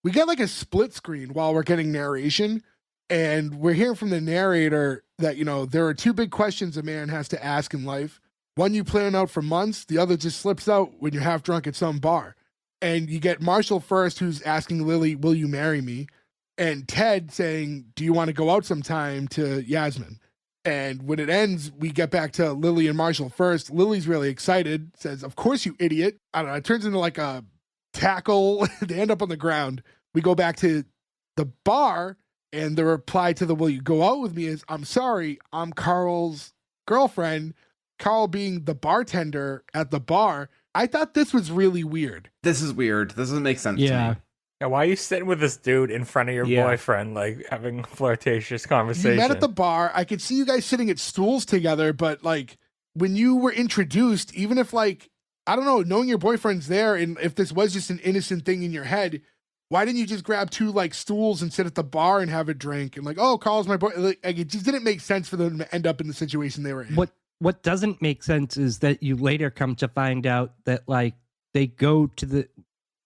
we get like a split screen while we're getting narration, and we're hearing from the narrator that, you know, there are two big questions a man has to ask in life. One you plan out for months, the other just slips out when you're half drunk at some bar. And you get Marshall first, who's asking Lily, will you marry me? And Ted saying, do you want to go out sometime, to Yasmin? And when it ends, we get back to Lily and Marshall first. Lily's really excited, says, of course, you idiot. I don't know, it turns into like a tackle. They end up on the ground. We go back to the bar, and the reply to the will you go out with me is, I'm sorry, I'm Carl's girlfriend. Carl being the bartender at the bar. I thought this was really weird. This is weird. This doesn't make sense to me. Yeah, why are you sitting with this dude in front of your boyfriend, like having flirtatious conversation? You met at the bar. I could see you guys sitting at stools together, but like when you were introduced, even if like, I don't know, knowing your boyfriend's there, and if this was just an innocent thing in your head, why didn't you just grab two like stools and sit at the bar and have a drink and like, oh, Carl's my boy? Like, it just didn't make sense for them to end up in the situation they were in. What doesn't make sense is that you later come to find out that like they go to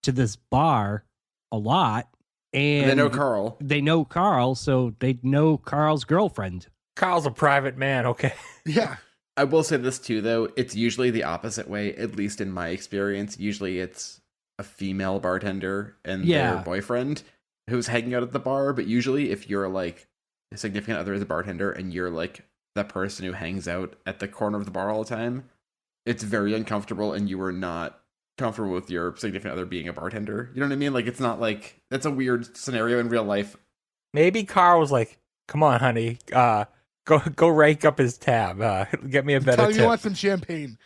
this bar a lot, and they know Carl. They know Carl, so they know Carl's girlfriend. Carl's a private man, okay? Yeah. I will say this too, though. It's usually the opposite way, at least in my experience. Usually it's a female bartender and their boyfriend who's hanging out at the bar. But usually if you're like a significant other as a bartender and you're like the person who hangs out at the corner of the bar all the time, it's very uncomfortable and you are not comfortable with your significant other being a bartender. You know what I mean? Like, it's not like, that's a weird scenario in real life. Maybe Carl was like, come on, honey, go rake up his tab. Get me a better tip. You want some champagne.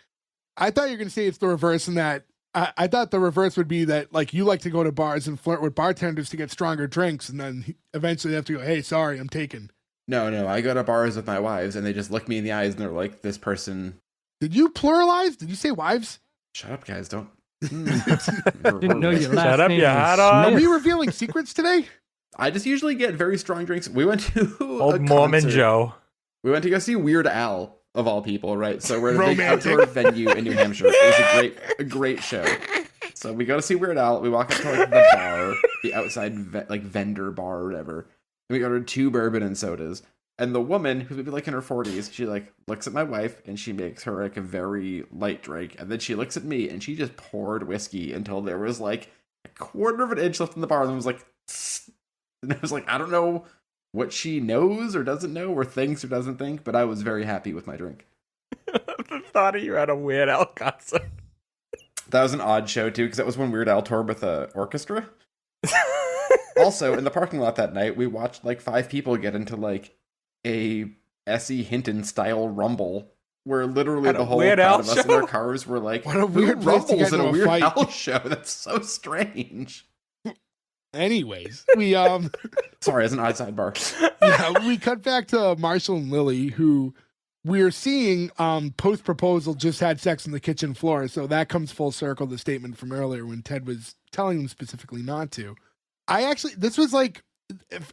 I thought you were going to say it's the reverse, and that I thought the reverse would be that like you like to go to bars and flirt with bartenders to get stronger drinks, and then eventually they have to go, hey, sorry, I'm taken. No, I go to bars with my wives and they just look me in the eyes and they're like, this person. Did you pluralize? Did you say wives? Shut up, guys. Don't. Didn't know your last Shut up, name you was hot dog. Smith. Are we revealing secrets today? I just usually get very strong drinks. We went to Old Mormon concert. Joe. We went to go see Weird Al, of all people, right? So we're at a big Romantic. outdoor venue in New Hampshire. It was a great show. So we go to see Weird Al. We walk up to like the bar, the outside vendor bar or whatever. And we ordered 2 bourbon and sodas. And the woman, who's maybe like in her 40s, she like looks at my wife and she makes her like a very light drink. And then she looks at me and she just poured whiskey until there was like a quarter of an inch left in the bar. And then was like, tss. And I was like, I don't know what she knows or doesn't know or thinks or doesn't think, but I was very happy with my drink. The thought of you at a Weird Al concert. That was an odd show too, because that was when Weird Al toured with an orchestra. Also, in the parking lot that night, we watched like 5 people get into like a S.E. Hinton style rumble, where literally the whole crowd of us in our cars were like, what a weird place to rumbles get in a into a Weird fight. Al show. That's so strange. Anyways, we Sorry, as an odd sidebar. we cut back to Marshall and Lily, who we're seeing post proposal just had sex on the kitchen floor. So that comes full circle, the statement from earlier when Ted was telling them specifically not to. This was like,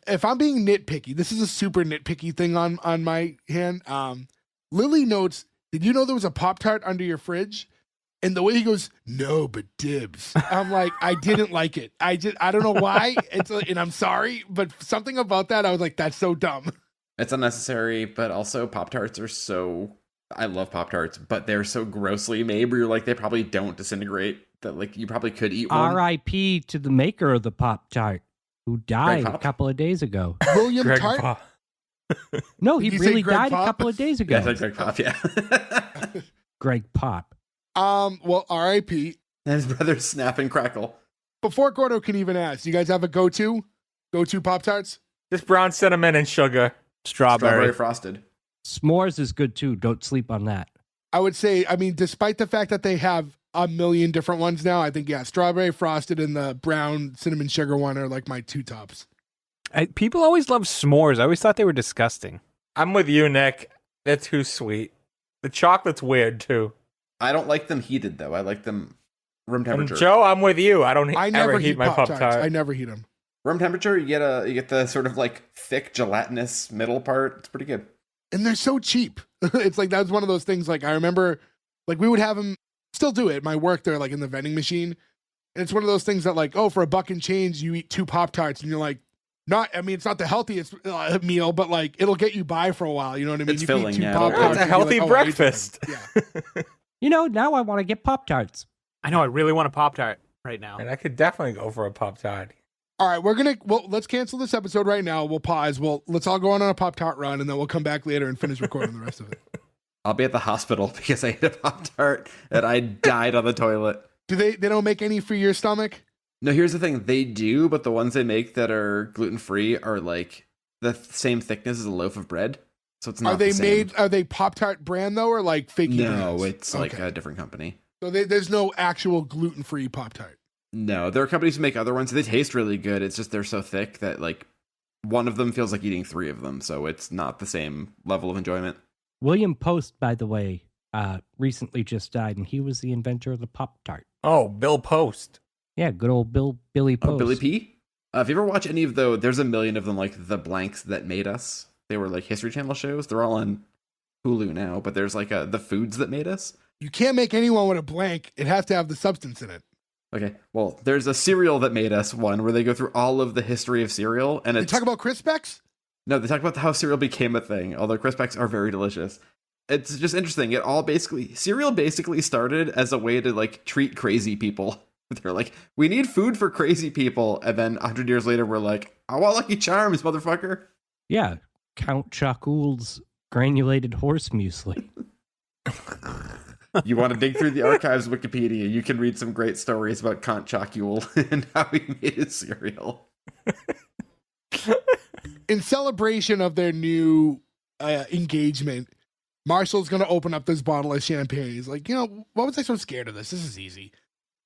if I'm being nitpicky, this is a super nitpicky thing on my hand. Lily notes, did you know there was a Pop-Tart under your fridge? And the way he goes, no, but dibs. I'm like, I didn't like it. I don't know why. And I'm sorry, but something about that, I was like, that's so dumb. It's unnecessary, but also Pop-Tarts are so... I love Pop-Tarts, but they're so grossly made where you're like, they probably don't disintegrate, that like you probably could eat one. R.I.P. to the maker of the Pop-Tart, who died a couple of days ago. William Greg Tart? Pop. No, he Did you say really Greg died Pop? a couple of days ago. Yeah, it's like Greg Pop, yeah. Greg Pop. Well, R.I.P. And his brother Snap and Crackle. Before Gordo can even ask, you guys have a go-to Pop-Tarts? Just brown cinnamon and sugar. Strawberry. Frosted. S'mores is good too. Don't sleep on that. I would say, I mean, despite the fact that they have a million different ones now, I think, yeah, strawberry frosted and the brown cinnamon sugar one are like my 2 tops. People always love s'mores. I always thought they were disgusting. I'm with you, Nick. They're too sweet. The chocolate's weird, too. I don't like them heated, though. I like them room temperature. And Joe, I'm with you. I don't I ever never heat my Pop-Tarts. Pop-Tart. I never heat them. Room temperature, you get the sort of like thick gelatinous middle part. It's pretty good. and they're so cheap. It's like, that's one of those things. Like, I remember, like, we would have them still do it. My work there, like in the vending machine. And it's one of those things that, like, oh, for a buck and change, you eat 2 Pop-Tarts, and you're like, it's not the healthiest meal, but like, it'll get you by for a while. You know what I mean? It's You filling, eat 2 yeah. Pop-Tarts, It's a and you're healthy like, oh, I ate breakfast. something. Yeah. Now I want to get Pop-Tarts. I know. I really want a Pop-Tart right now. And I could definitely go for a Pop-Tart. All right, let's cancel this episode right now. We'll pause. Let's all go on a Pop-Tart run, and then we'll come back later and finish recording the rest of it. I'll be at the hospital because I ate a Pop-Tart and I died on the toilet. Do they don't make any for your stomach? No, here's the thing. They do, but the ones they make that are gluten-free are like the same thickness as a loaf of bread. So it's not Are they the same. are they Pop-Tart brand though, or like fake? No, brands? it's like Okay. a different company. So there's no actual gluten-free Pop-Tart. No, there are companies who make other ones. They taste really good. It's just they're so thick that like one of them feels like eating 3 of them. So it's not the same level of enjoyment. William Post, by the way, recently just died, and he was the inventor of the Pop-Tart. Oh, Bill Post. Yeah, good old Billy Post. Oh, Billy P? If you ever watch any of there's a million of them, like The Blanks That Made Us. They were like History Channel shows. They're all on Hulu now, but there's like The Foods That Made Us. You can't make anyone with a blank. It has to have the substance in it. Okay, well, there's a Cereal That Made Us one where they go through all of the history of cereal. And They it's talk about Crispecks? No, they talk about how cereal became a thing, although Crispecks are very delicious. It's just interesting. Cereal basically started as a way to like treat crazy people. They're like, we need food for crazy people. And then 100 years later, we're like, I want Lucky Charms, motherfucker. Yeah, Count Chocula's granulated horse muesli. You want to dig through the archives of Wikipedia, you can read some great stories about Count Chocule and how he made his cereal. In celebration of their new engagement, Marshall's going to open up this bottle of champagne. He's like, what was I so scared of this? This is easy.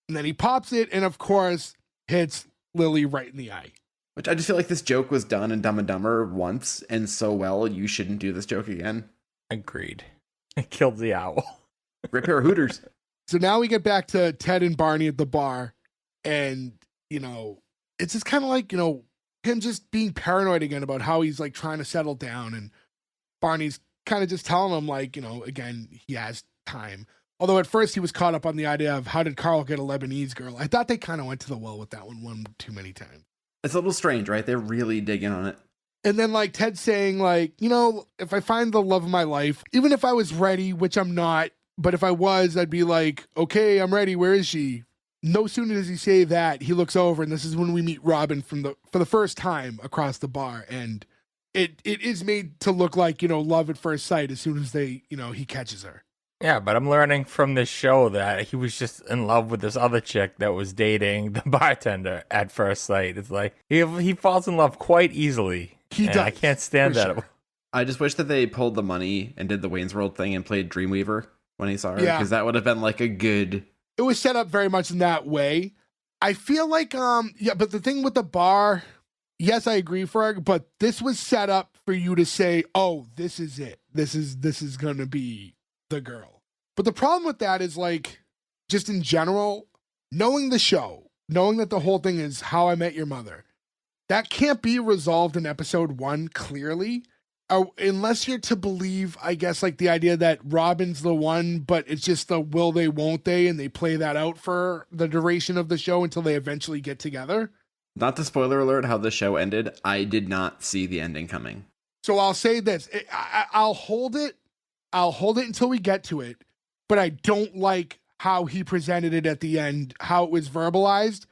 And then he pops it and, of course, hits Lily right in the eye. Which I just feel like this joke was done in Dumb and Dumber once and so well, you shouldn't do this joke again. Agreed. It killed the owl. Great pair of Hooters. So now we get back to Ted and Barney at the bar. And, it's just kind of like, him just being paranoid again about how he's like trying to settle down. And Barney's kind of just telling him, like, again, he has time. Although at first he was caught up on the idea of how did Carl get a Lebanese girl? I thought they kind of went to the well with that one too many times. It's a little strange, right? They're really digging on it. And then like Ted saying like, if I find the love of my life, even if I was ready, which I'm not, but if I was, I'd be like, okay, I'm ready. Where is she? No sooner does he say that, he looks over, and this is when we meet Robin for the first time across the bar. And it is made to look like, love at first sight as soon as he catches her. Yeah, but I'm learning from this show that he was just in love with this other chick that was dating the bartender at first sight. It's like he falls in love quite easily. He and does. I can't stand that. Sure. I just wish that they pulled the money and did the Wayne's World thing and played Dreamweaver when he saw her. Yeah. Because that would have been like a good... It was set up very much in that way. I feel like, but the thing with the bar, yes, I agree, Ferg, but this was set up for you to say, oh, this is it. This is going to be the girl. But the problem with that is like, just in general, knowing the show, knowing that the whole thing is How I Met Your Mother, that can't be resolved in episode 1 clearly. Unless you're to believe, I guess, like the idea that Robin's the one, but it's just the will they, won't they, and they play that out for the duration of the show until they eventually get together. Not to spoiler alert how the show ended, I did not see the ending coming. So I'll say this. I'll hold it. I'll hold it until we get to it, but I don't like how he presented it at the end, how it was verbalized,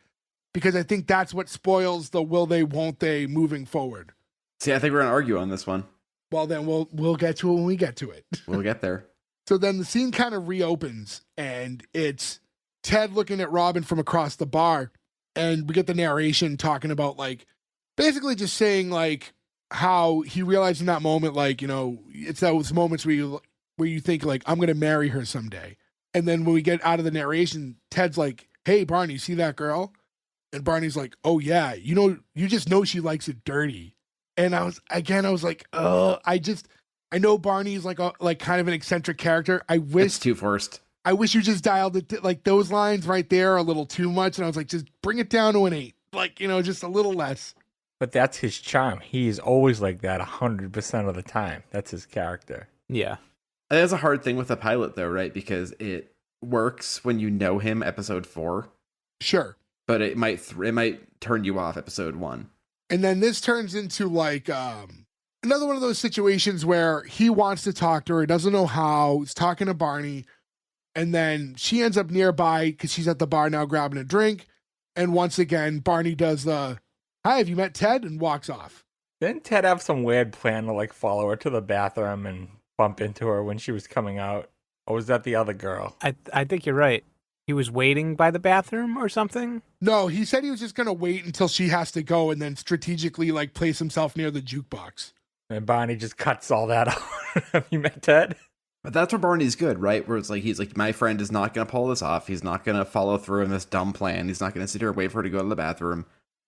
because I think that's what spoils the will they, won't they moving forward. See, I think we're going to argue on this one. Well, then we'll get to it when we get to it. We'll get there. So then the scene kind of reopens, and it's Ted looking at Robin from across the bar, and we get the narration talking about, like, basically just saying, like, how he realized in that moment, like, it's those moments where you think, like, I'm going to marry her someday. And then when we get out of the narration, Ted's like, hey, Barney, see that girl? And Barney's like, oh, yeah, you just know she likes it dirty. And I was like, I know Barney's like kind of an eccentric character. It's too forced. I wish you just dialed it, like those lines right there are a little too much. And I was like, just bring it down to an 8, like, just a little less. But that's his charm. He's always like that 100% of the time. That's his character. Yeah. That's a hard thing with a pilot, though, right? Because it works when you know him episode 4, Sure. but it might turn you off episode 1. And then this turns into like another one of those situations where he wants to talk to her, doesn't know how, he's talking to Barney, and then she ends up nearby because she's at the bar now grabbing a drink. And once again, Barney does the, "Hi, have you met Ted?" and walks off. Didn't Ted have some weird plan to like follow her to the bathroom and bump into her when she was coming out? Or was that the other girl? I think you're right. He was waiting by the bathroom or something? No, he said he was just going to wait until she has to go and then strategically like place himself near the jukebox. And Barney just cuts all that out. Have you met Ted? But that's where Barney's good, right? Where it's like, he's like, my friend is not going to pull this off. He's not going to follow through in this dumb plan. He's not going to sit here and wait for her to go to the bathroom.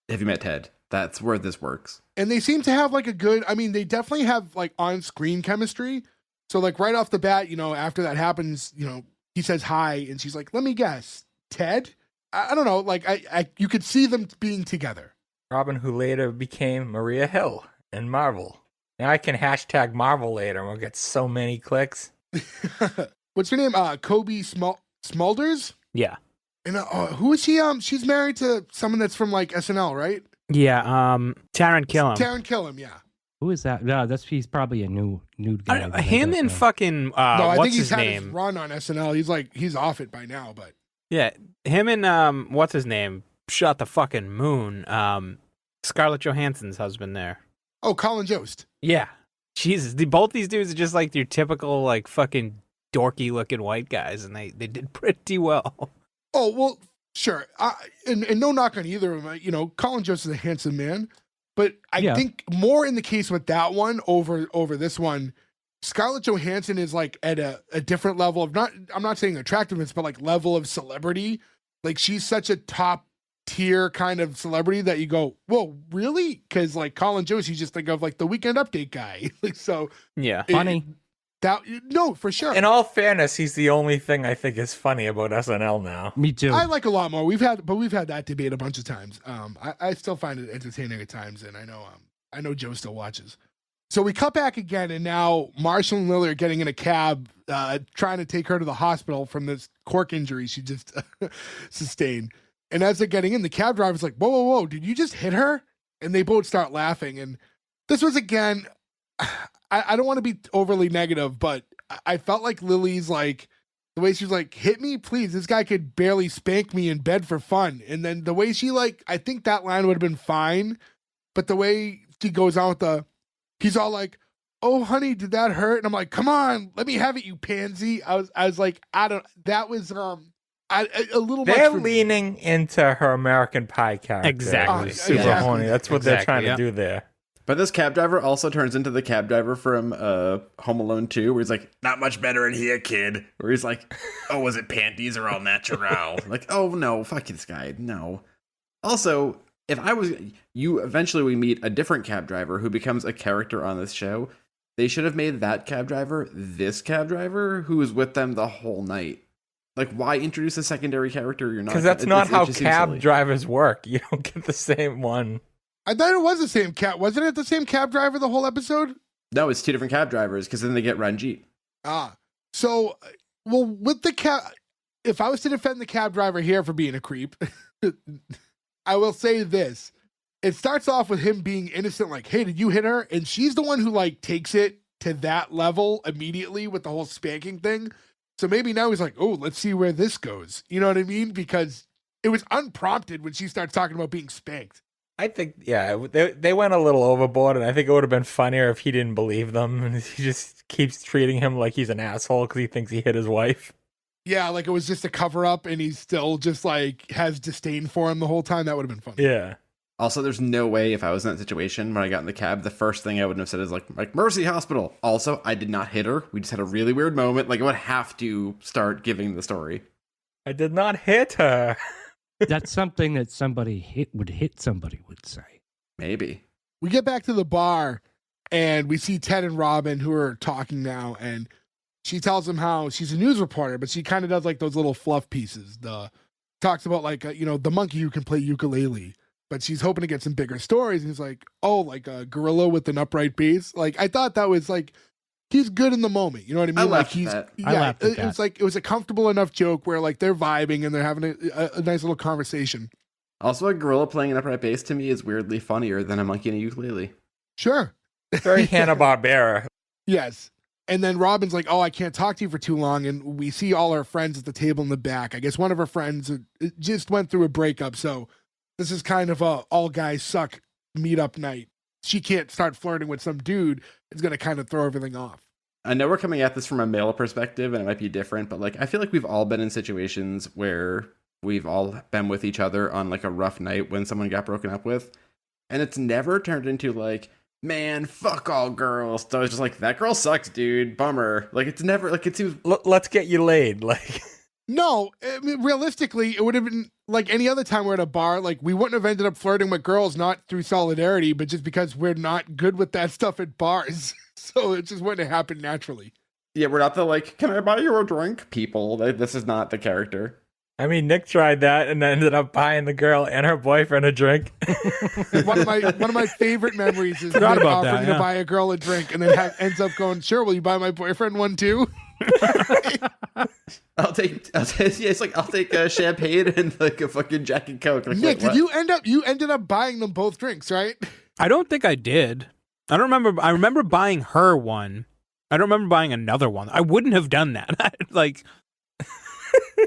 Have you met Ted? That's where this works. And they seem to have like a good, I mean, they definitely have like on-screen chemistry. So like right off the bat, you know, after that happens, you know, he says hi and she's like, "Let me guess, Ted?" I don't know, like you could see them being together. Robin, who later became Maria Hill in Marvel. Now I can hashtag Marvel later and we'll get so many clicks. What's her name? Kobe Smulders? Yeah. And who is she? She's married to someone that's from like SNL, right? Yeah, Taron Killam. Taron Killam, yeah. Who is that? No, he's probably a nude guy. that I Him don't and know. fucking No, I what's think he's his had name? his run on SNL. He's off it by now, but Yeah, him and what's his name? Shot the fucking moon. Scarlett Johansson's husband there. oh, Colin Jost. Yeah. Jesus, both these dudes are just like your typical like fucking dorky looking white guys, and they did pretty well. Oh well, sure. And no knock on either of them. You know, Colin Jost is a handsome man, but I think more in the case with that one over this one, Scarlett Johansson is like at a different level of I'm not saying attractiveness, but like level of celebrity. Like she's such a top tier kind of celebrity that you go, whoa, really? Because like Colin Jost, you just think of like the Weekend Update guy. Like so, Yeah. Funny. No, for sure. In all fairness, he's the only thing I think is funny about SNL now. Me too. I like a lot more. We've had that debate a bunch of times. I still find it entertaining at times, and I know Joe still watches. So we cut back again, and now Marshall and Lily are getting in a cab, trying to take her to the hospital from this cork injury she just sustained. And as they're getting in, the cab driver's like, whoa, did you just hit her? And they both start laughing. And this was, again, I don't want to be overly negative, but I felt like Lily's like, the way she was like, "Hit me, please. This guy could barely spank me in bed for fun." And then the way she like, I think that line would have been fine. But the way she goes on with he's all like, "Oh, honey, did that hurt?" And I'm like, "Come on, let me have it, you pansy." I was like, that was a little much They're for me. leaning into her American Pie character. Exactly. Super Exactly. horny. That's what they're Exactly, trying yeah. to do there. But this cab driver also turns into the cab driver from Home Alone 2, where he's like, "Not much better in here, kid." Where he's like, "Oh, was it panties or all natural?" Like, oh no, fuck this guy, no. Also, if I was eventually we meet a different cab driver who becomes a character on this show. They should have made that cab driver this cab driver who was with them the whole night. Like, why introduce a secondary character? You're not Because that's not it how just seems cab silly. drivers work. You don't get the same one. I thought it was the same cab. Wasn't it the same cab driver the whole episode? No, it's two different cab drivers because then they get Ranjit. So, well, with the cab, if I was to defend the cab driver here for being a creep, I will say this. It starts off with him being innocent, like, "Hey, did you hit her?" And she's the one who, like, takes it to that level immediately with the whole spanking thing. So maybe now he's like, "Oh, let's see where this goes." You know what I mean? Because it was unprompted when she starts talking about being spanked. I think, yeah, they went a little overboard, and I think it would have been funnier if he didn't believe them, and he just keeps treating him like he's an asshole because he thinks he hit his wife. Yeah, like it was just a cover up and he's still just like has disdain for him the whole time. That would have been funny. Yeah. Also, there's no way if I was in that situation when I got in the cab, the first thing I would have said is like Mercy Hospital. Also, I did not hit her. We just had a really weird moment. Like, I would have to start giving the story. I did not hit her. That's something that somebody would say. Maybe. We get back to the bar and we see Ted and Robin who are talking now, and she tells him how she's a news reporter, but she kind of does like those little fluff pieces. Talks about like, the monkey who can play ukulele. but she's hoping to get some bigger stories. And he's like, oh, like a gorilla with an upright base. Like, I thought that was like, he's good in the moment. You know what I mean? I Like laughed at he's, that. I laughed at it was like, it was a comfortable enough joke where like they're vibing and they're having a nice little conversation. Also, a gorilla playing an upright bass to me is weirdly funnier than a monkey and a ukulele. Sure. Very Hanna-Barbera. Yes. And then Robin's like, oh, I can't talk to you for too long. And we see all our friends at the table in the back. I guess one of her friends just went through a breakup. So this is kind of a all guys suck meetup night. She can't start flirting with some dude. It's going to kind of throw everything off. I know we're coming at this from a male perspective and it might be different, but like I feel like we've all been in situations where we've all been with each other on like a rough night when someone got broken up with. And it's never turned into like, man, fuck all girls. So it's just like, that girl sucks, dude. Bummer. Like it's never like it seems. Let's get you laid. Like, No, I mean, realistically, it would have been like any other time we're at a bar. Like we wouldn't have ended up flirting with girls, not through solidarity, but just because we're not good with that stuff at bars. So it just wouldn't have happened naturally. Yeah, we're not the like, can I buy you a drink people. This is not the character. I mean, Nick tried that and then ended up buying the girl and her boyfriend a drink. One of my favorite memories is Forgot Nick about offering that, to buy a girl a drink and then ends up going, sure, will you buy my boyfriend one too? I'll take champagne and like a fucking Jack and Coke. Like, Nick, wait, did you ended up buying them both drinks, right? I don't think I did. I don't remember. I remember buying her one. I don't remember buying another one. I wouldn't have done that. Like,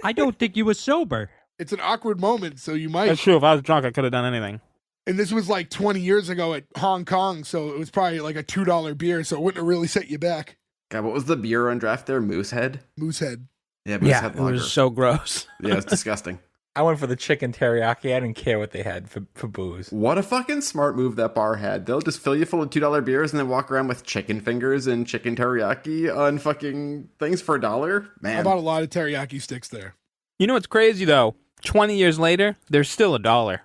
I don't think you were sober. It's an awkward moment, so you might. that's true. If I was drunk, I could have done anything. And this was like 20 years ago at Hong Kong, so it was probably like a $2 beer, so it wouldn't have really set you back. God, what was the beer on draft there? Moosehead? Moosehead. Yeah, Yeah, Moosehead it lager. was so gross. Yeah, it's disgusting. I went for the chicken teriyaki. I didn't care what they had for booze. What a fucking smart move that bar had. They'll just fill you full of $2 beers and then walk around with chicken fingers and chicken teriyaki on fucking things for $1. Man. I bought a lot of teriyaki sticks there. You know what's crazy though? 20 years later, there's still $1.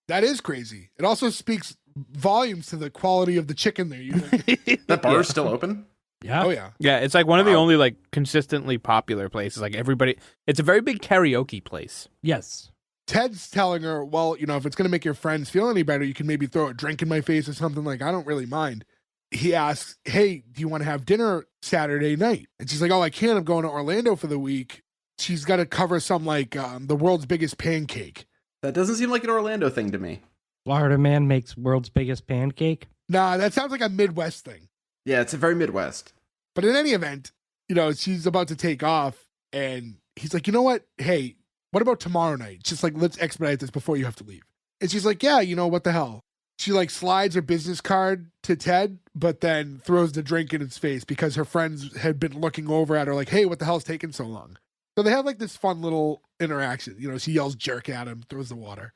That is crazy. It also speaks volumes to the quality of the chicken they're using. That bar is still open? Yeah. Oh, yeah. Yeah, it's like one of the Wow. only like consistently popular places. Like everybody, it's a very big karaoke place. Yes. Ted's telling her, well, you know, if it's going to make your friends feel any better, you can maybe throw a drink in my face or something. Like, I don't really mind. He asks, hey, do you want to have dinner Saturday night? And she's like, oh, I can't. I'm going to Orlando for the week. She's got to cover some, like, the world's biggest pancake. That doesn't seem like an Orlando thing to me. Florida man makes world's biggest pancake. Nah, that sounds like a Midwest thing. Yeah, it's a very Midwest. But in any event, you know, she's about to take off, and he's like, you know what? Hey, what about tomorrow night? Just like, let's expedite this before you have to leave. And she's like, yeah, you know, what the hell? She like slides her business card to Ted, but then throws the drink in his face because her friends had been looking over at her like, hey, what the hell's taking so long? So they have like this fun little interaction. You know, she yells jerk at him, throws the water.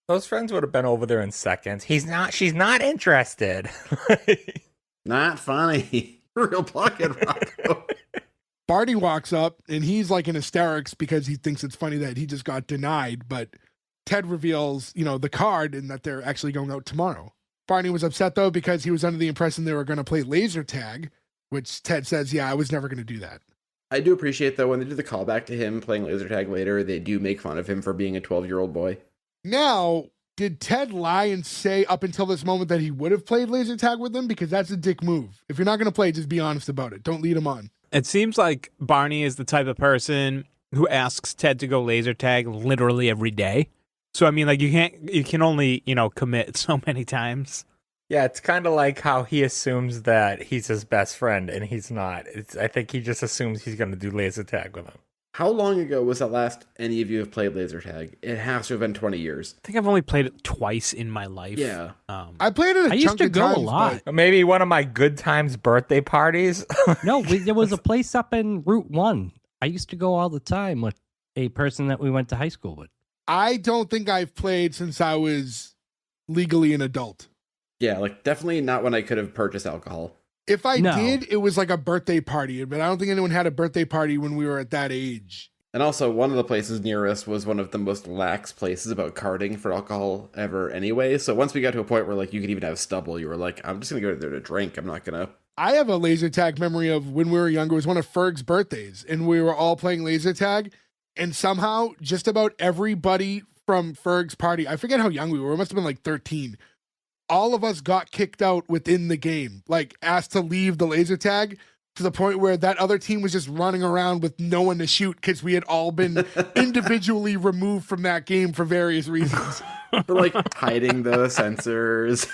Those friends would have been over there in seconds. She's not interested. Not funny. Real pocket Rocco. Barney walks up and he's like in hysterics because he thinks it's funny that he just got denied, but Ted reveals, you know, the card and that they're actually going out tomorrow. Barney was upset though because he was under the impression they were going to play laser tag, which Ted says, yeah, I was never going to do that. I do appreciate, though, when they do the callback to him playing laser tag later, they do make fun of him for being a 12-year-old boy. Now, did Ted lie and say up until this moment that he would have played laser tag with them? Because that's a dick move. If you're not going to play, just be honest about it. Don't lead him on. It seems like Barney is the type of person who asks Ted to go laser tag literally every day. So I mean, like you can only, you know, commit so many times. Yeah, it's kind of like how he assumes that he's his best friend and he's not. I think he just assumes he's going to do laser tag with him. How long ago was that last any of you have played laser tag? It has to have been 20 years. I think I've only played it twice in my life. Yeah. I played it a I used chunk to of go times, a lot. but Maybe one of my good times birthday parties. No, there was a place up in Route 1. I used to go all the time with a person that we went to high school with. I don't think I've played since I was legally an adult. Yeah, like definitely not when I could have purchased alcohol. If I No. did, it was like a birthday party, but I don't think anyone had a birthday party when we were at that age. And also, one of the places near us was one of the most lax places about carding for alcohol ever anyway. So once we got to a point where like you could even have stubble, you were like, I'm just going to go there to drink. I'm not going to. I have a laser tag memory of when we were younger. It was one of Ferg's birthdays, and we were all playing laser tag. And somehow, just about everybody from Ferg's party, I forget how young we were. It must have been like 13. All of us got kicked out within the game, like asked to leave the laser tag, to the point where that other team was just running around with no one to shoot because we had all been individually removed from that game for various reasons. For like hiding the sensors.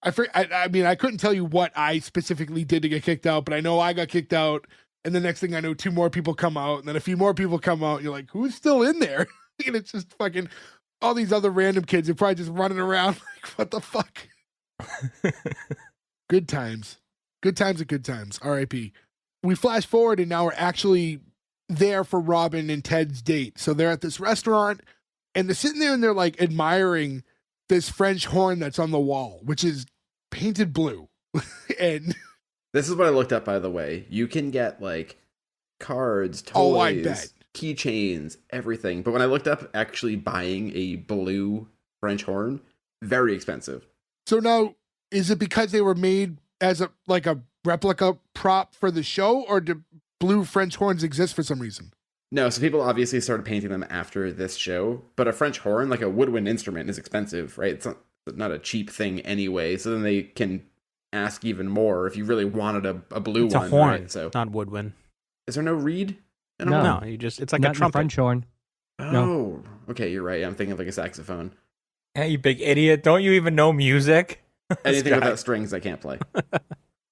I mean, I couldn't tell you what I specifically did to get kicked out, but I know I got kicked out. And the next thing I know, 2 more people come out, and then a few more people come out, and you're like, who's still in there? And it's just fucking all these other random kids are probably just running around like, what the fuck? Good times. Good times are good times. R.I.P. We flash forward, and now we're actually there for Robin and Ted's date. So they're at this restaurant, and they're sitting there, and they're like admiring this French horn that's on the wall, which is painted blue. And this is what I looked up, by the way. You can get like cards, Oh, I toys, bet. keychains, everything. But when I looked up actually buying a blue French horn, very expensive. so now, is it because they were made as a replica prop for the show, or do blue French horns exist for some reason? No, so people obviously started painting them after this show. But a French horn, like a woodwind instrument, is expensive, right? It's not a cheap thing anyway. So then they can ask even more if you really wanted a blue It's one. a horn, Right? So not woodwind. is there no reed? I don't No. know. No, it's like Not a in trumpet. French horn. Oh, No. okay, you're right. I'm thinking of like a saxophone. Hey, you big idiot. Don't you even know music? Anything This guy. without strings, I can't play.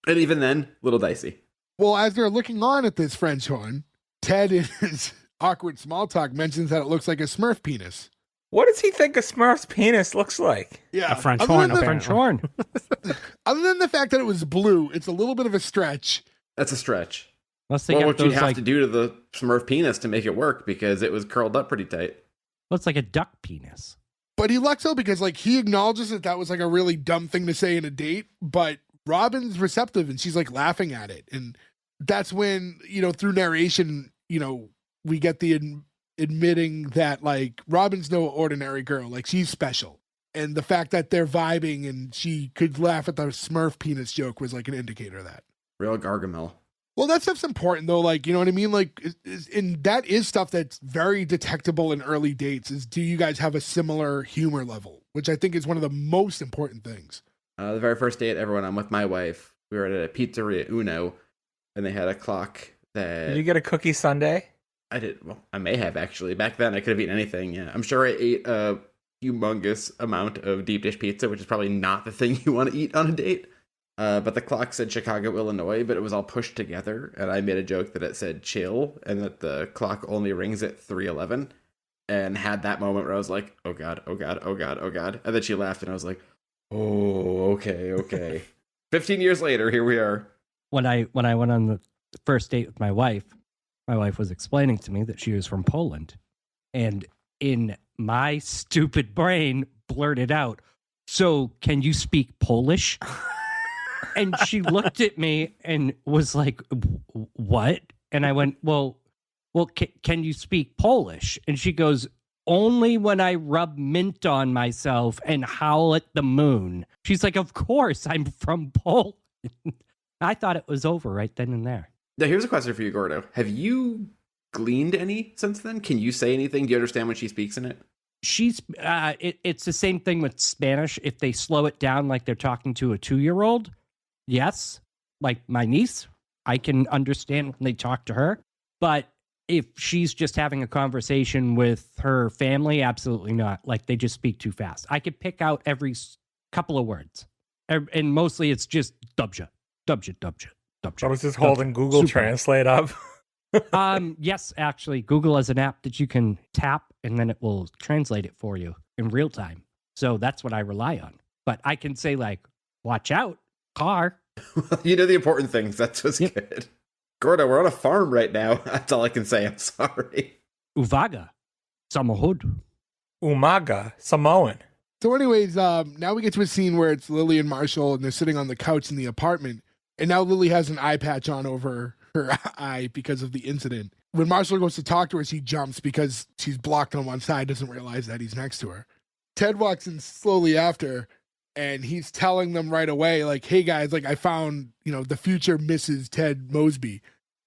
And even then, little dicey. Well, as they're looking on at this French horn, Ted, in his awkward small talk, mentions that it looks like a Smurf penis. What does he think a Smurf's penis looks like? Yeah, A French other horn, than the- French horn. Other than the fact that it was blue, it's a little bit of a stretch. That's a stretch. Unless they Well, got what you'd those have like, to do to the Smurf penis to make it work, because it was curled up pretty tight. looks like a duck penis. But he lucks out because like he acknowledges that was like a really dumb thing to say in a date, but Robin's receptive and she's like laughing at it. And that's when, through narration, we get the admitting that like Robin's no ordinary girl, like she's special. And the fact that they're vibing and she could laugh at the Smurf penis joke was like an indicator of that. Real Gargamel. Well, that stuff's important though. Like, you know what I mean? Like, and that is stuff that's very detectable in early dates is, do you guys have a similar humor level? Which I think is one of the most important things. The very first date ever when I'm with my wife, we were at a pizzeria Uno, and they had a clock that Did you get a cookie sundae? I did. Well, I may have actually. Back then, I could have eaten anything. Yeah, I'm sure I ate a humongous amount of deep dish pizza, which is probably not the thing you want to eat on a date. But the clock said Chicago, Illinois, but it was all pushed together, and I made a joke that it said chill, and that the clock only rings at 3:11, and had that moment where I was like, oh god, oh god, oh god, oh god, and then she laughed, and I was like, oh, okay. 15 years later, here we are. When I went on the first date with my wife was explaining to me that she was from Poland, and in my stupid brain blurted out, "So can you speak Polish?" And she looked at me and was like, "What?" And I went, "Well, can you speak Polish?" And she goes, "Only when I rub mint on myself and howl at the moon." She's like, "Of course, I'm from Poland." I thought it was over right then and there. Now, here's a question for you, Gordo. Have you gleaned any since then? Can you say anything? Do you understand when she speaks in it? She's it's the same thing with Spanish. If they slow it down like they're talking to a 2-year-old, yes. Like my niece, I can understand when they talk to her. But if she's just having a conversation with her family, absolutely not. Like they just speak too fast. I could pick out every couple of words. And mostly it's just dubja. I was just holding Google Super. Translate up. Yes, actually, Google has an app that you can tap and then it will translate it for you in real time. So that's what I rely on. But I can say like, watch out, car. You know the important things. That's what's Yep. good. Gordo, we're on a farm right now. That's all I can say. I'm sorry. Uvaga, Samahud. Umaga, Samoan. So anyways, now we get to a scene where it's Lily and Marshall and they're sitting on the couch in the apartment. And now Lily has an eye patch on over her eye because of the incident. When Marshall goes to talk to her, she jumps because she's blocked on one side, doesn't realize that he's next to her. Ted walks in slowly after, and he's telling them right away, like, hey guys, like I found, the future Mrs. Ted Mosby.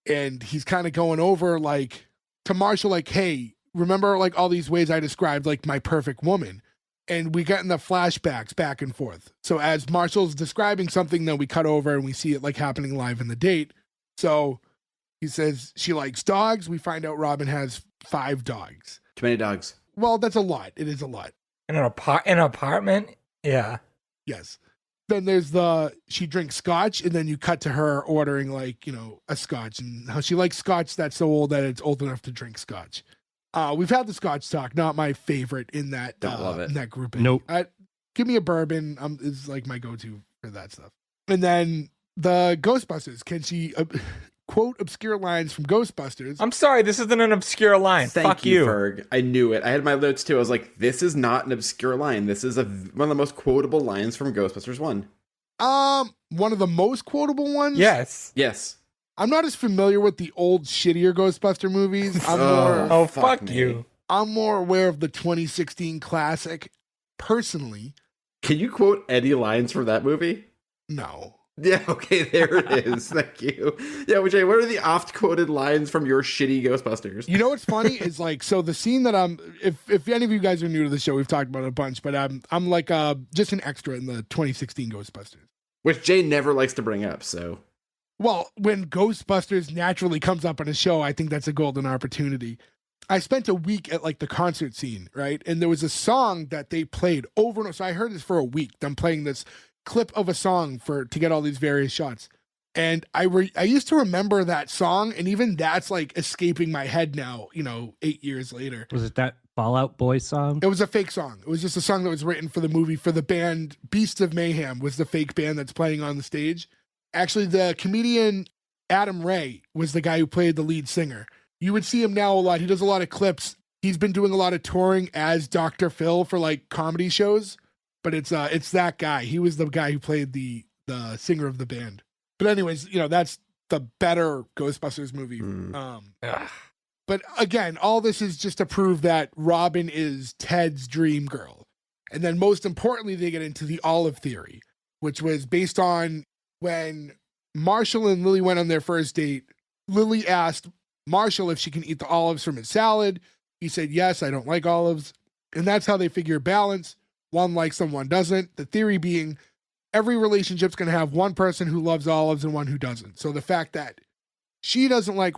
And he's kind of going over like to Marshall, like, hey, remember like all these ways I described like my perfect woman. And we get in the flashbacks back and forth. So as Marshall's describing something, then we cut over and we see it like happening live in the date. So he says she likes dogs. We find out Robin has 5 dogs. Too many dogs. Well, that's a lot. It is a lot. In an apartment? Yeah. Yes. Then there's she drinks scotch, and then you cut to her ordering like, a scotch, and how she likes scotch that's so old that it's old enough to drink scotch. We've had the scotch talk, not my favorite in that Don't love it. in that grouping. Nope. Give me a bourbon is like my go-to for that stuff. And then the Ghostbusters. Can she quote obscure lines from Ghostbusters? I'm sorry, this isn't an obscure line. Thank Fuck you, you. Ferg. I knew it. I had my notes too. I was like, this is not an obscure line. This is one of the most quotable lines from Ghostbusters 1. One of the most quotable ones? Yes. Yes. I'm not as familiar with the old shittier Ghostbuster movies. Oh, fuck me. you. I'm more aware of the 2016 classic. Personally, Can you quote any lines from that movie? no. Yeah, okay, there it is. Thank you. Yeah, Jay, what are the oft-quoted lines from your shitty Ghostbusters? You know what's funny is like, so the scene that if any of you guys are new to the show, we've talked about it a bunch, but I'm like just an extra in the 2016 Ghostbusters. Which Jay never likes to bring up, so. Well, when Ghostbusters naturally comes up on a show, I think that's a golden opportunity. I spent a week at like the concert scene, right? And there was a song that they played over and over. So I heard this for a week. Them playing this clip of a song to get all these various shots. And I used to remember that song, and even that's like escaping my head now, 8 years later. Was it that Fall Out Boy song? It was a fake song. It was just a song that was written for the movie, for the band Beasts of Mayhem was the fake band that's playing on the stage. Actually, the comedian Adam Ray was the guy who played the lead singer. You would see him now a lot. He does a lot of clips. He's been doing a lot of touring as Dr. Phil for like comedy shows, but it's that guy. He was the guy who played the singer of the band. But anyways, that's the better Ghostbusters movie. But again, all this is just to prove that Robin is Ted's dream girl. And then most importantly, they get into the olive theory, which was based on when Marshall and Lily went on their first date. Lily asked Marshall if she can eat the olives from his salad. He said, yes, I don't like olives. And that's how they figure balance. One likes them, one doesn't. The theory being every relationship's going to have one person who loves olives and one who doesn't. So the fact that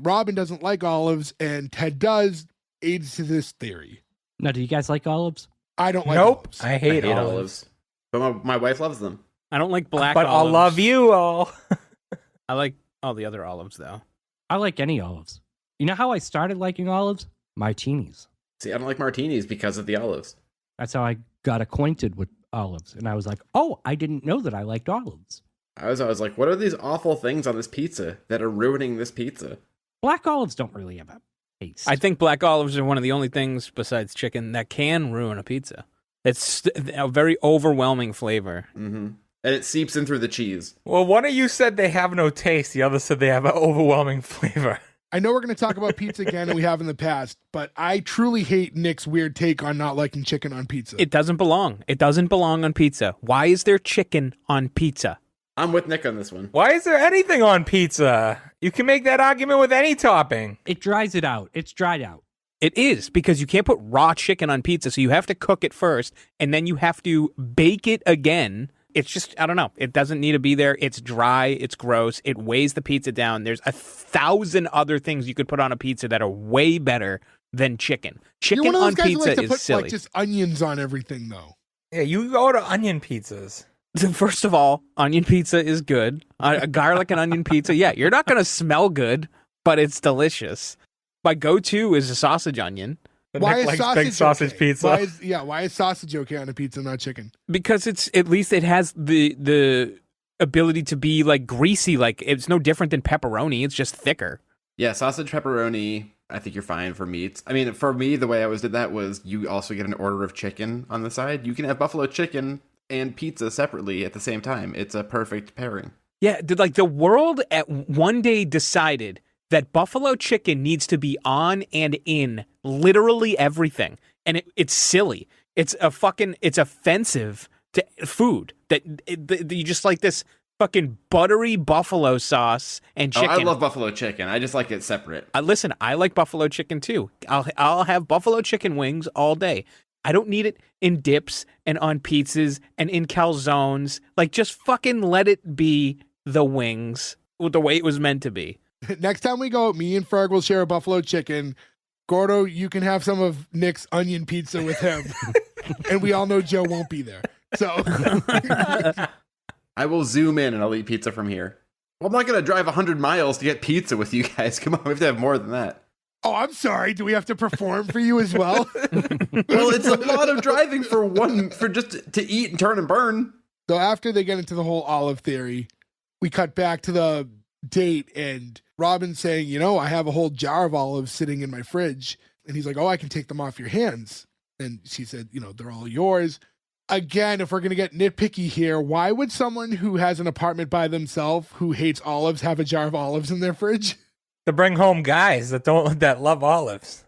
Robin doesn't like olives and Ted does aids to this theory. Now, do you guys like olives? I don't like Nope. olives. I hate olives. olives. But my wife loves them. I don't like black But olives. I'll love you all. I like all the other olives, though. I like any olives. You know how I started liking olives? Martinis. See, I don't like martinis because of the olives. That's how I got acquainted with olives. And I was like, oh, I didn't know that I liked olives. I was always like, what are these awful things on this pizza that are ruining this pizza? Black olives don't really have a taste. I think black olives are one of the only things besides chicken that can ruin a pizza. It's a very overwhelming flavor. Mm-hmm. And it seeps in through the cheese. Well, one of you said they have no taste. The other said they have an overwhelming flavor. I know we're going to talk about pizza again, and we have in the past, but I truly hate Nick's weird take on not liking chicken on pizza. It doesn't belong. It doesn't belong on pizza. Why is there chicken on pizza? I'm with Nick on this one. Why is there anything on pizza? You can make that argument with any topping. It dries it out. It's dried out. It is, because you can't put raw chicken on pizza, so you have to cook it first, and then you have to bake it again. It's just, I don't know. It doesn't need to be there. It's dry. It's gross. It weighs the pizza down. There's 1,000 other things you could put on a pizza that are way better than chicken. Chicken You're one of on those guys who pizza likes to is put, silly. like, just onions on everything, though. Yeah, you go to onion pizzas. First of all, onion pizza is good. Garlic and onion pizza, yeah, you're not going to smell good, but it's delicious. My go-to is a sausage onion. But Why Nick is likes sausage big sausage okay? pizza. Why is sausage okay on a pizza, not chicken? Because it's, at least it has the ability to be like greasy. Like, it's no different than pepperoni. It's just thicker. Yeah, sausage, pepperoni, I think you're fine for meats. I mean, for me, the way I always did that was you also get an order of chicken on the side. You can have buffalo chicken and pizza separately at the same time. It's a perfect pairing. Yeah, like the world at one day decided that buffalo chicken needs to be on and in literally everything. And it's silly. It's offensive to food that you just like this fucking buttery buffalo sauce and chicken. Oh, I love buffalo chicken. I just like it separate. Listen, I like buffalo chicken too. I'll have buffalo chicken wings all day. I don't need it in dips and on pizzas and in calzones. Like, just fucking let it be the wings the way it was meant to be. Next time we go, me and Ferg will share a buffalo chicken. Gordo, you can have some of Nick's onion pizza with him. And we all know Joe won't be there. So I will zoom in and I'll eat pizza from here. Well, I'm not going to drive 100 miles to get pizza with you guys. Come on, we have to have more than that. Oh, I'm sorry. Do we have to perform for you as well? Well, it's a lot of driving for just to eat and turn and burn. So after they get into the whole olive theory, we cut back to the date and Robin's saying, you know, I have a whole jar of olives sitting in my fridge. And he's like, oh, I can take them off your hands. And she said, you know, they're all yours. Again, if we're going to get nitpicky here, why would someone who has an apartment by themselves who hates olives have a jar of olives in their fridge? To bring home guys that love olives.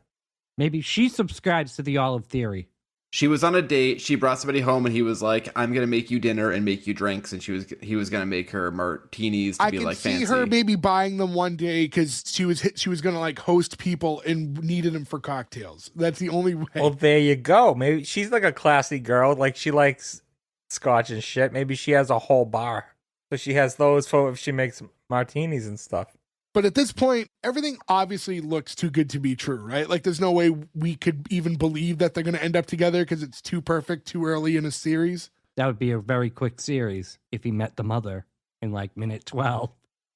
Maybe she subscribes to the olive theory. She was on a date. She brought somebody home, and he was like, "I'm gonna make you dinner and make you drinks." And he was gonna make her martinis to be like fancy. I can see her maybe buying them one day because she was gonna like host people and needed them for cocktails. That's the only way. Well, there you go. Maybe she's like a classy girl. Like she likes scotch and shit. Maybe she has a whole bar, so she has those for if she makes martinis and stuff. But at this point, everything obviously looks too good to be true, right? Like, there's no way we could even believe that they're going to end up together because it's too perfect, too early in a series. That would be a very quick series if he met the mother in like minute 12.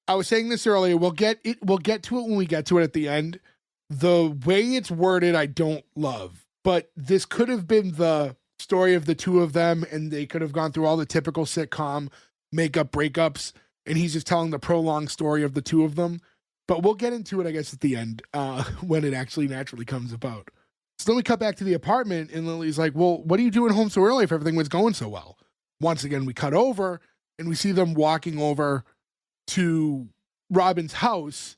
I was saying this earlier. We'll get to it when we get to it at the end. The way it's worded, I don't love. But this could have been the story of the two of them, and they could have gone through all the typical sitcom makeup breakups, and he's just telling the prolonged story of the two of them. But we'll get into it, I guess, at the end when it actually naturally comes about. So then we cut back to the apartment, and Lily's like, well, what are you doing home so early if everything was going so well? Once again, we cut over, and we see them walking over to Robin's house.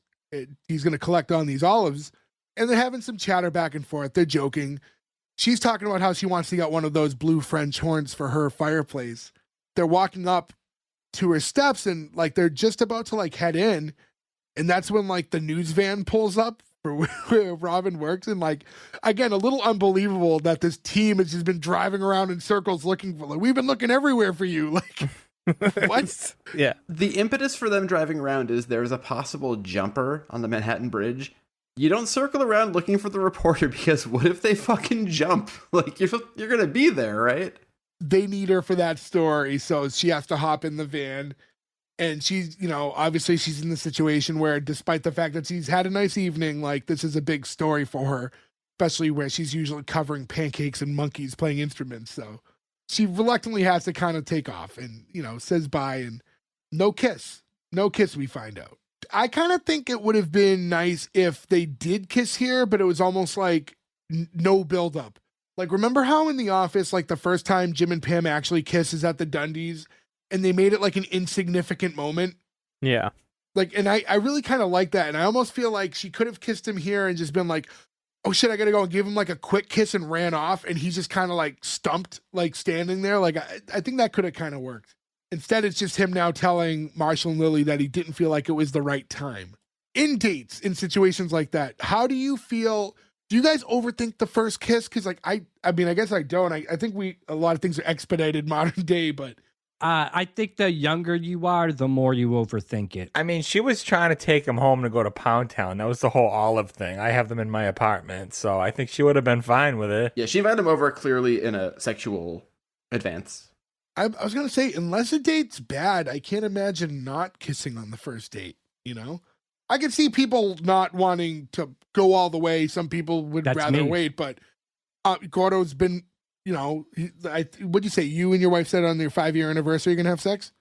He's going to collect on these olives, and they're having some chatter back and forth. They're joking. She's talking about how she wants to get one of those blue French horns for her fireplace. They're walking up to her steps, and like they're just about to like head in. And that's when, like, the news van pulls up for where Robin works. And, like, again, a little unbelievable that this team has just been driving around in circles looking for, like, we've been looking everywhere for you. Like, what? Yeah. The impetus for them driving around is there's a possible jumper on the Manhattan Bridge. You don't circle around looking for the reporter because what if they fucking jump? Like, you're going to be there, right? They need her for that story. So she has to hop in the van. And she's, you know, obviously she's in the situation where despite the fact that she's had a nice evening, like this is a big story for her, especially where she's usually covering pancakes and monkeys playing instruments. So she reluctantly has to kind of take off and, you know, says bye and no kiss, we find out. I kind of think it would have been nice if they did kiss here, but it was almost like no build up. Like, remember how in The Office, like the first time Jim and Pam actually kiss is at the Dundies? And they made it like an insignificant moment. Yeah. Like, and I really kind of like that. And I almost feel like she could have kissed him here and just been like, oh shit, I gotta go and give him like a quick kiss and ran off. And he's just kind of like stumped, like standing there. Like, I think that could have kind of worked. Instead, it's just him now telling Marshall and Lily that he didn't feel like it was the right time. In dates, in situations like that, how do you feel? Do you guys overthink the first kiss? Because like, I mean, I guess I don't. I think a lot of things are expedited modern day, but I think the younger you are, the more you overthink it. I mean, she was trying to take him home to go to Pound Town. That was the whole olive thing. I have them in my apartment, so I think she would have been fine with it. Yeah, she invited him over clearly in a sexual advance. I was going to say, unless a date's bad, I can't imagine not kissing on the first date, you know? I can see people not wanting to go all the way. Some people would rather wait, but Gordo's been, you know, what'd you say? You and your wife said on your 5-year anniversary you're going to have sex?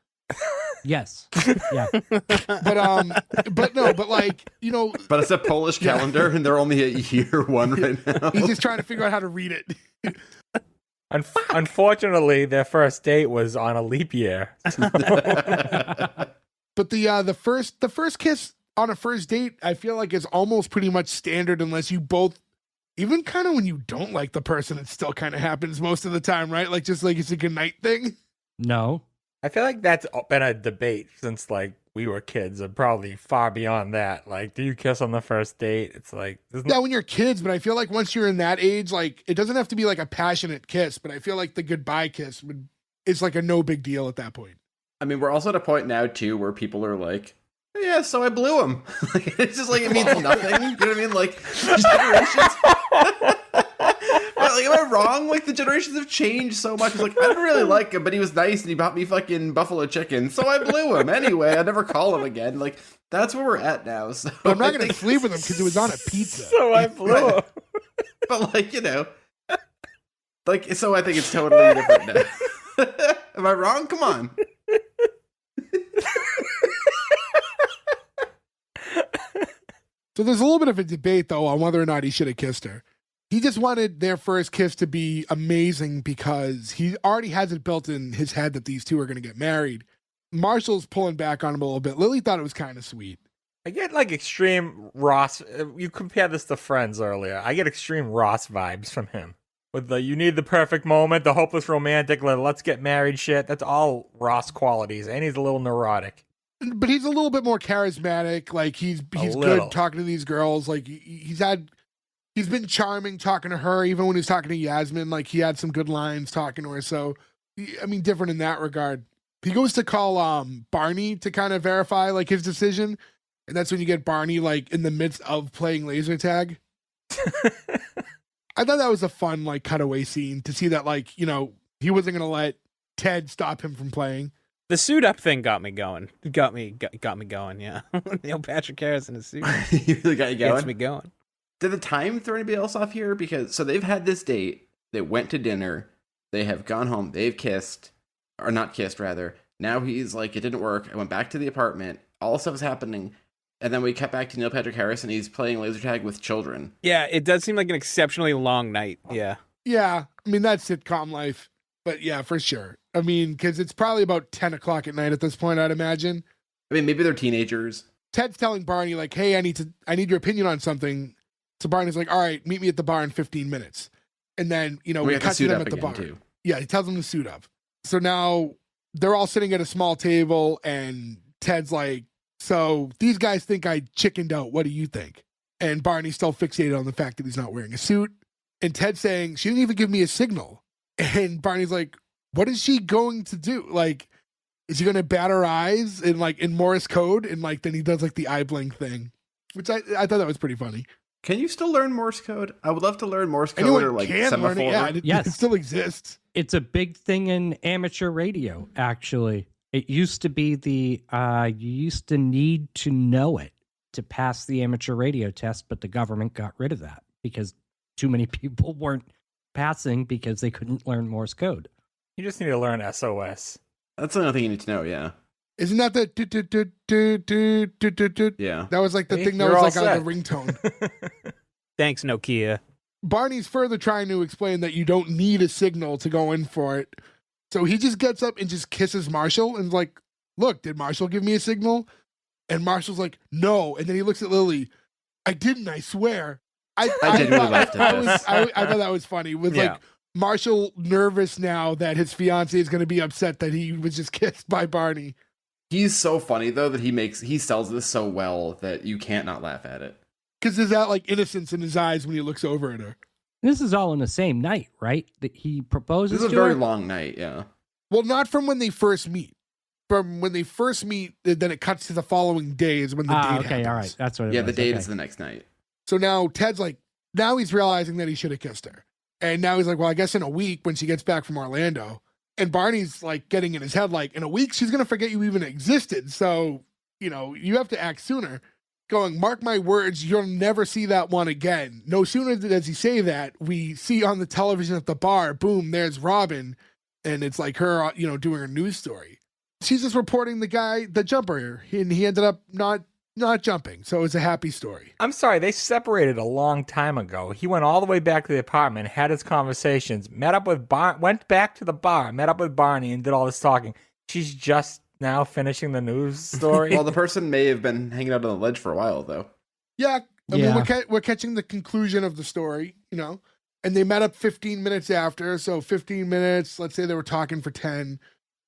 Yes. Yeah. But no, but like, you know. But it's a Polish calendar and they're only at year 1 right now. He's just trying to figure out how to read it. Unfortunately, their first date was on a leap year. But the first kiss on a first date, I feel like is almost pretty much standard unless you both, even kind of when you don't like the person, it still kind of happens most of the time, right? Like just like it's a good night thing. No. I feel like that's been a debate since like we were kids, and probably far beyond that. Like, do you kiss on the first date? It's like, Yeah, when you're kids, but I feel like once you're in that age, like it doesn't have to be like a passionate kiss, but I feel like the goodbye kiss it's like a no big deal at that point. I mean, we're also at a point now too where people are like, yeah, so I blew him. Like, it's just like it means nothing. You know what I mean? Like generations. Like, am I wrong? Like the generations have changed so much. It's like I didn't really like him, but he was nice and he bought me fucking buffalo chicken, so I blew him anyway. I never call him again. Like that's where we're at now. So But I'm not gonna sleep with him because it was on a pizza. so I blew him. But like like so I think it's totally different now. Am I wrong? Come on. So there's a little bit of a debate though on whether or not he should have kissed her. He just wanted their first kiss to be amazing because he already has it built in his head that these two are going to get married. Marshall's pulling back on him a little bit. Lily thought it was kind of sweet. I get like extreme Ross. You compared this to Friends earlier. I get extreme Ross vibes from him. With the you need the perfect moment, the hopeless romantic, let's get married shit. That's all Ross qualities, and he's a little neurotic. But he's a little bit more charismatic. Like he's little. good talking to these girls. Like he's been charming talking to her, even when he's talking to Yasmin. Like he had some good lines talking to her. So I mean, different in that regard. He goes to call Barney to kind of verify like his decision, and that's when you get Barney like in the midst of playing laser tag. I thought that was a fun like cutaway scene to see that like he wasn't gonna let Ted stop him from playing. The suit up thing got me going. Got me going. Yeah, Neil Patrick Harris in a suit You really got you going? gets me going. Did the time throw anybody else off here? Because so they've had this date. They went to dinner. They have gone home. They've kissed, or not kissed rather. Now he's like, it didn't work. I went back to the apartment. All stuff is happening. And then we cut back to Neil Patrick Harris, and he's playing laser tag with children. Yeah, it does seem like an exceptionally long night. Yeah. Yeah, I mean that's sitcom life, but yeah, for sure. I mean, because it's probably about 10 o'clock at night at this point, I'd imagine. I mean, maybe they're teenagers. Ted's telling Barney like, "Hey, I need your opinion on something." So Barney's like, "All right, meet me at the bar in 15 minutes." And then we have to cut to suit them up at the again, bar. too. Yeah, he tells them to suit up. So now they're all sitting at a small table, and Ted's like, "So these guys think I chickened out. What do you think?" And Barney's still fixated on the fact that he's not wearing a suit. And Ted's saying, "She didn't even give me a signal." And Barney's like, "What is she going to do? Like, is she going to bat her eyes in Morse code?" And like then he does like the eye blink thing, which I thought that was pretty funny. Can you still learn Morse code? I would love to learn Morse code Anyone or like can semaphore. learn it. Yeah, Yes. it still exists. It's a big thing in amateur radio, actually. It used to be you used to need to know it to pass the amateur radio test, but the government got rid of that because too many people weren't passing because they couldn't learn Morse code. You just need to learn SOS. That's another thing you need to know, yeah. Isn't that the Yeah. That was like the See? thing that You're was all like on the ringtone. Thanks, Nokia. Barney's further trying to explain that you don't need a signal to go in for it. So he just gets up and just kisses Marshall and is like, "Look, did Marshall give me a signal?" And Marshall's like, "No." And then he looks at Lily. "I didn't, I swear." I genuinely laughed at this. I thought that was funny. With Yeah. like Marshall nervous now that his fiance is going to be upset that he was just kissed by Barney. He's so funny though that he sells this so well that you can't not laugh at it. Because there's that like innocence in his eyes when he looks over at her. This is all in the same night, right? That he proposes This is a to very her? long night, yeah. Well, not from when they first meet. From when they first meet, then it cuts to the following day is when the date Okay, happens. all right. That's what it Yeah, was. the date okay. is the next night. So now Ted's like, now he's realizing that he should have kissed her. And now he's like, well, I guess in a week when she gets back from Orlando. And Barney's like getting in his head, like, in a week, she's going to forget you even existed. So, you have to act sooner. Going, mark my words, you'll never see that one again. No sooner does he say that, we see on the television at the bar, boom, there's Robin. And it's like her, doing her news story. She's just reporting the jumper, and he ended up not jumping. So it's a happy story. I'm sorry, they separated a long time ago. He went all the way back to the apartment, had his conversations, went back to the bar, met up with Barney, and did all this talking. She's just now finishing the news story. Well, the person may have been hanging out on the ledge for a while, though. Yeah, I Yeah. mean, we're catching the conclusion of the story, and they met up 15 minutes after. So 15 minutes, let's say they were talking for 10.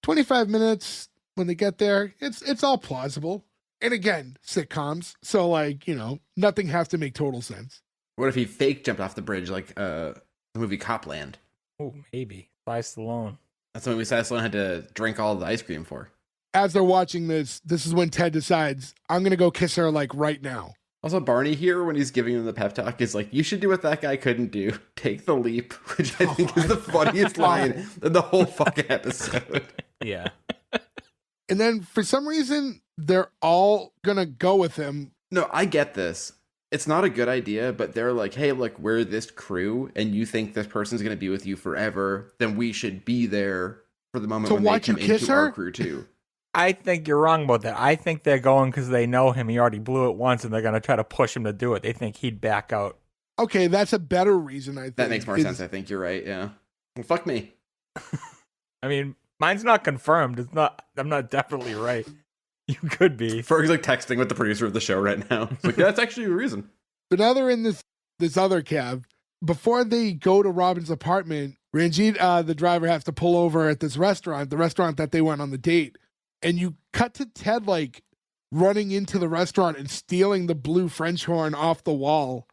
25 minutes when they get there, it's all plausible. And again, sitcoms. So like, nothing has to make total sense. What if he fake jumped off the bridge like the movie Copland? Oh, maybe. By Stallone. That's when we said Stallone had to drink all the ice cream for. As they're watching this is when Ted decides, I'm going to go kiss her like right now. Also, Barney here, when he's giving him the pep talk, is like, you should do what that guy couldn't do. Take the leap, which I think is the funniest line in the whole fucking episode. Yeah. And then for some reason, they're all going to go with him. No, I get this. It's not a good idea, but they're like, hey, look, we're this crew, and you think this person's going to be with you forever, then we should be there for the moment when they come into our crew too. I think you're wrong about that. I think they're going because they know him. He already blew it once, and they're going to try to push him to do it. They think he'd back out. Okay, that's a better reason, I think. That makes more sense. I think you're right, yeah. Well, fuck me. I mean, mine's not confirmed. I'm not definitely right. You could be. Ferg's like texting with the producer of the show right now. It's like, that's actually a reason. But now they're in this other cab. Before they go to Robin's apartment, Ranjit, the driver, has to pull over at this restaurant, the restaurant that they went on the date. And you cut to Ted like running into the restaurant and stealing the blue French horn off the wall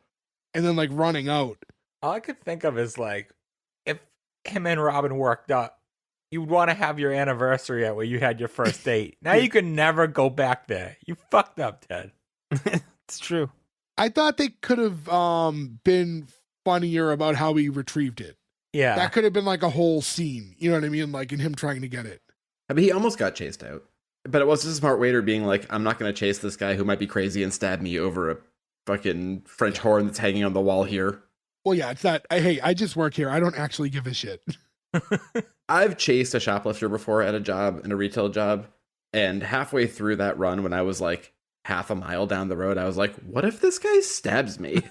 and then like running out. All I could think of is like, if him and Robin worked up, you would want to have your anniversary at where you had your first date. Now you can never go back there. You fucked up, Ted. It's true. I thought they could have been funnier about how he retrieved it. Yeah. That could have been like a whole scene. You know what I mean? Like in him trying to get it. I mean, he almost got chased out. But it was just a smart waiter being like, I'm not going to chase this guy who might be crazy and stab me over a fucking French horn that's hanging on the wall here. Well, yeah, it's not. Hey, I just work here. I don't actually give a shit. I've chased a shoplifter before at a job, in a retail job. And halfway through that run, when I was like half a mile down the road, I was like, what if this guy stabs me?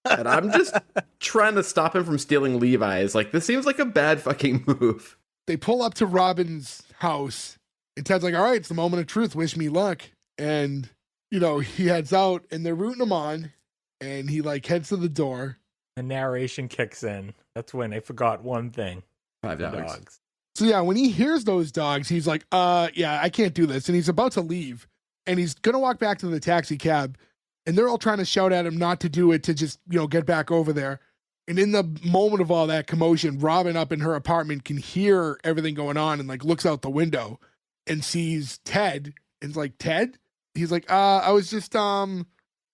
And I'm just trying to stop him from stealing Levi's. Like, this seems like a bad fucking move. They pull up to Robin's house, and Ted's like, all right, it's the moment of truth. Wish me luck. And, he heads out, and they're rooting him on, and he, like, heads to the door. The narration kicks in. That's when they forgot one thing. 5 The dogs. So, yeah, when he hears those dogs, he's like, yeah, I can't do this. And he's about to leave, and he's going to walk back to the taxi cab, and they're all trying to shout at him not to do it, to just, get back over there. And in the moment of all that commotion, Robin up in her apartment can hear everything going on and like looks out the window and sees Ted and is like, Ted? He's like, I was just, and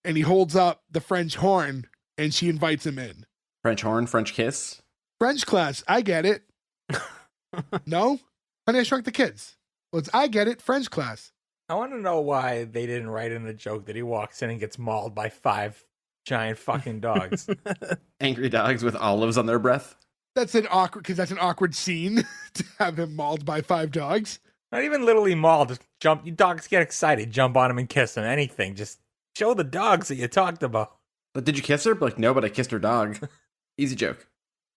he holds up the French horn and she invites him in. French horn, French kiss. French class. I get it. No? Honey, I Shrunk the Kids. Well, I get it. French class. I want to know why they didn't write in the joke that he walks in and gets mauled by 5 giant fucking dogs. Angry dogs with olives on their breath. That's an awkward scene to have him mauled by 5 dogs. Not even literally mauled. Just jump. You dogs get excited. Jump on him and kiss him. Anything. Just show the dogs that you talked about. But did you kiss her? Like, no, but I kissed her dog. Easy joke.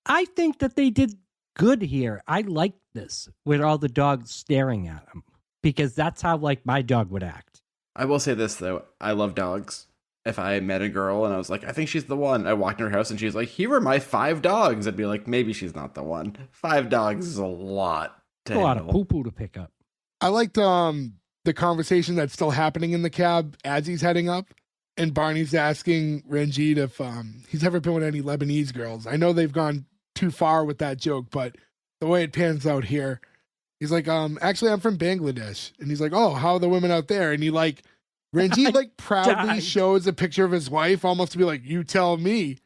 I think that they did good here. I like this with all the dogs staring at him because that's how like my dog would act. I will say this though. I love dogs. If I met a girl and I was like, I think she's the one, I walked in her house and she's like, here are my 5 dogs. I'd be like, maybe she's not the one. 5 dogs is a lot to A lot of handle. poo-poo to pick up. I liked the conversation that's still happening in the cab as he's heading up. And Barney's asking Ranjit if he's ever been with any Lebanese girls. I know they've gone too far with that joke, but the way it pans out here, he's like, actually, I'm from Bangladesh. And he's like, oh, how are the women out there? And he like, Ranjit like proudly died. shows a picture of his wife, almost to be like, you tell me.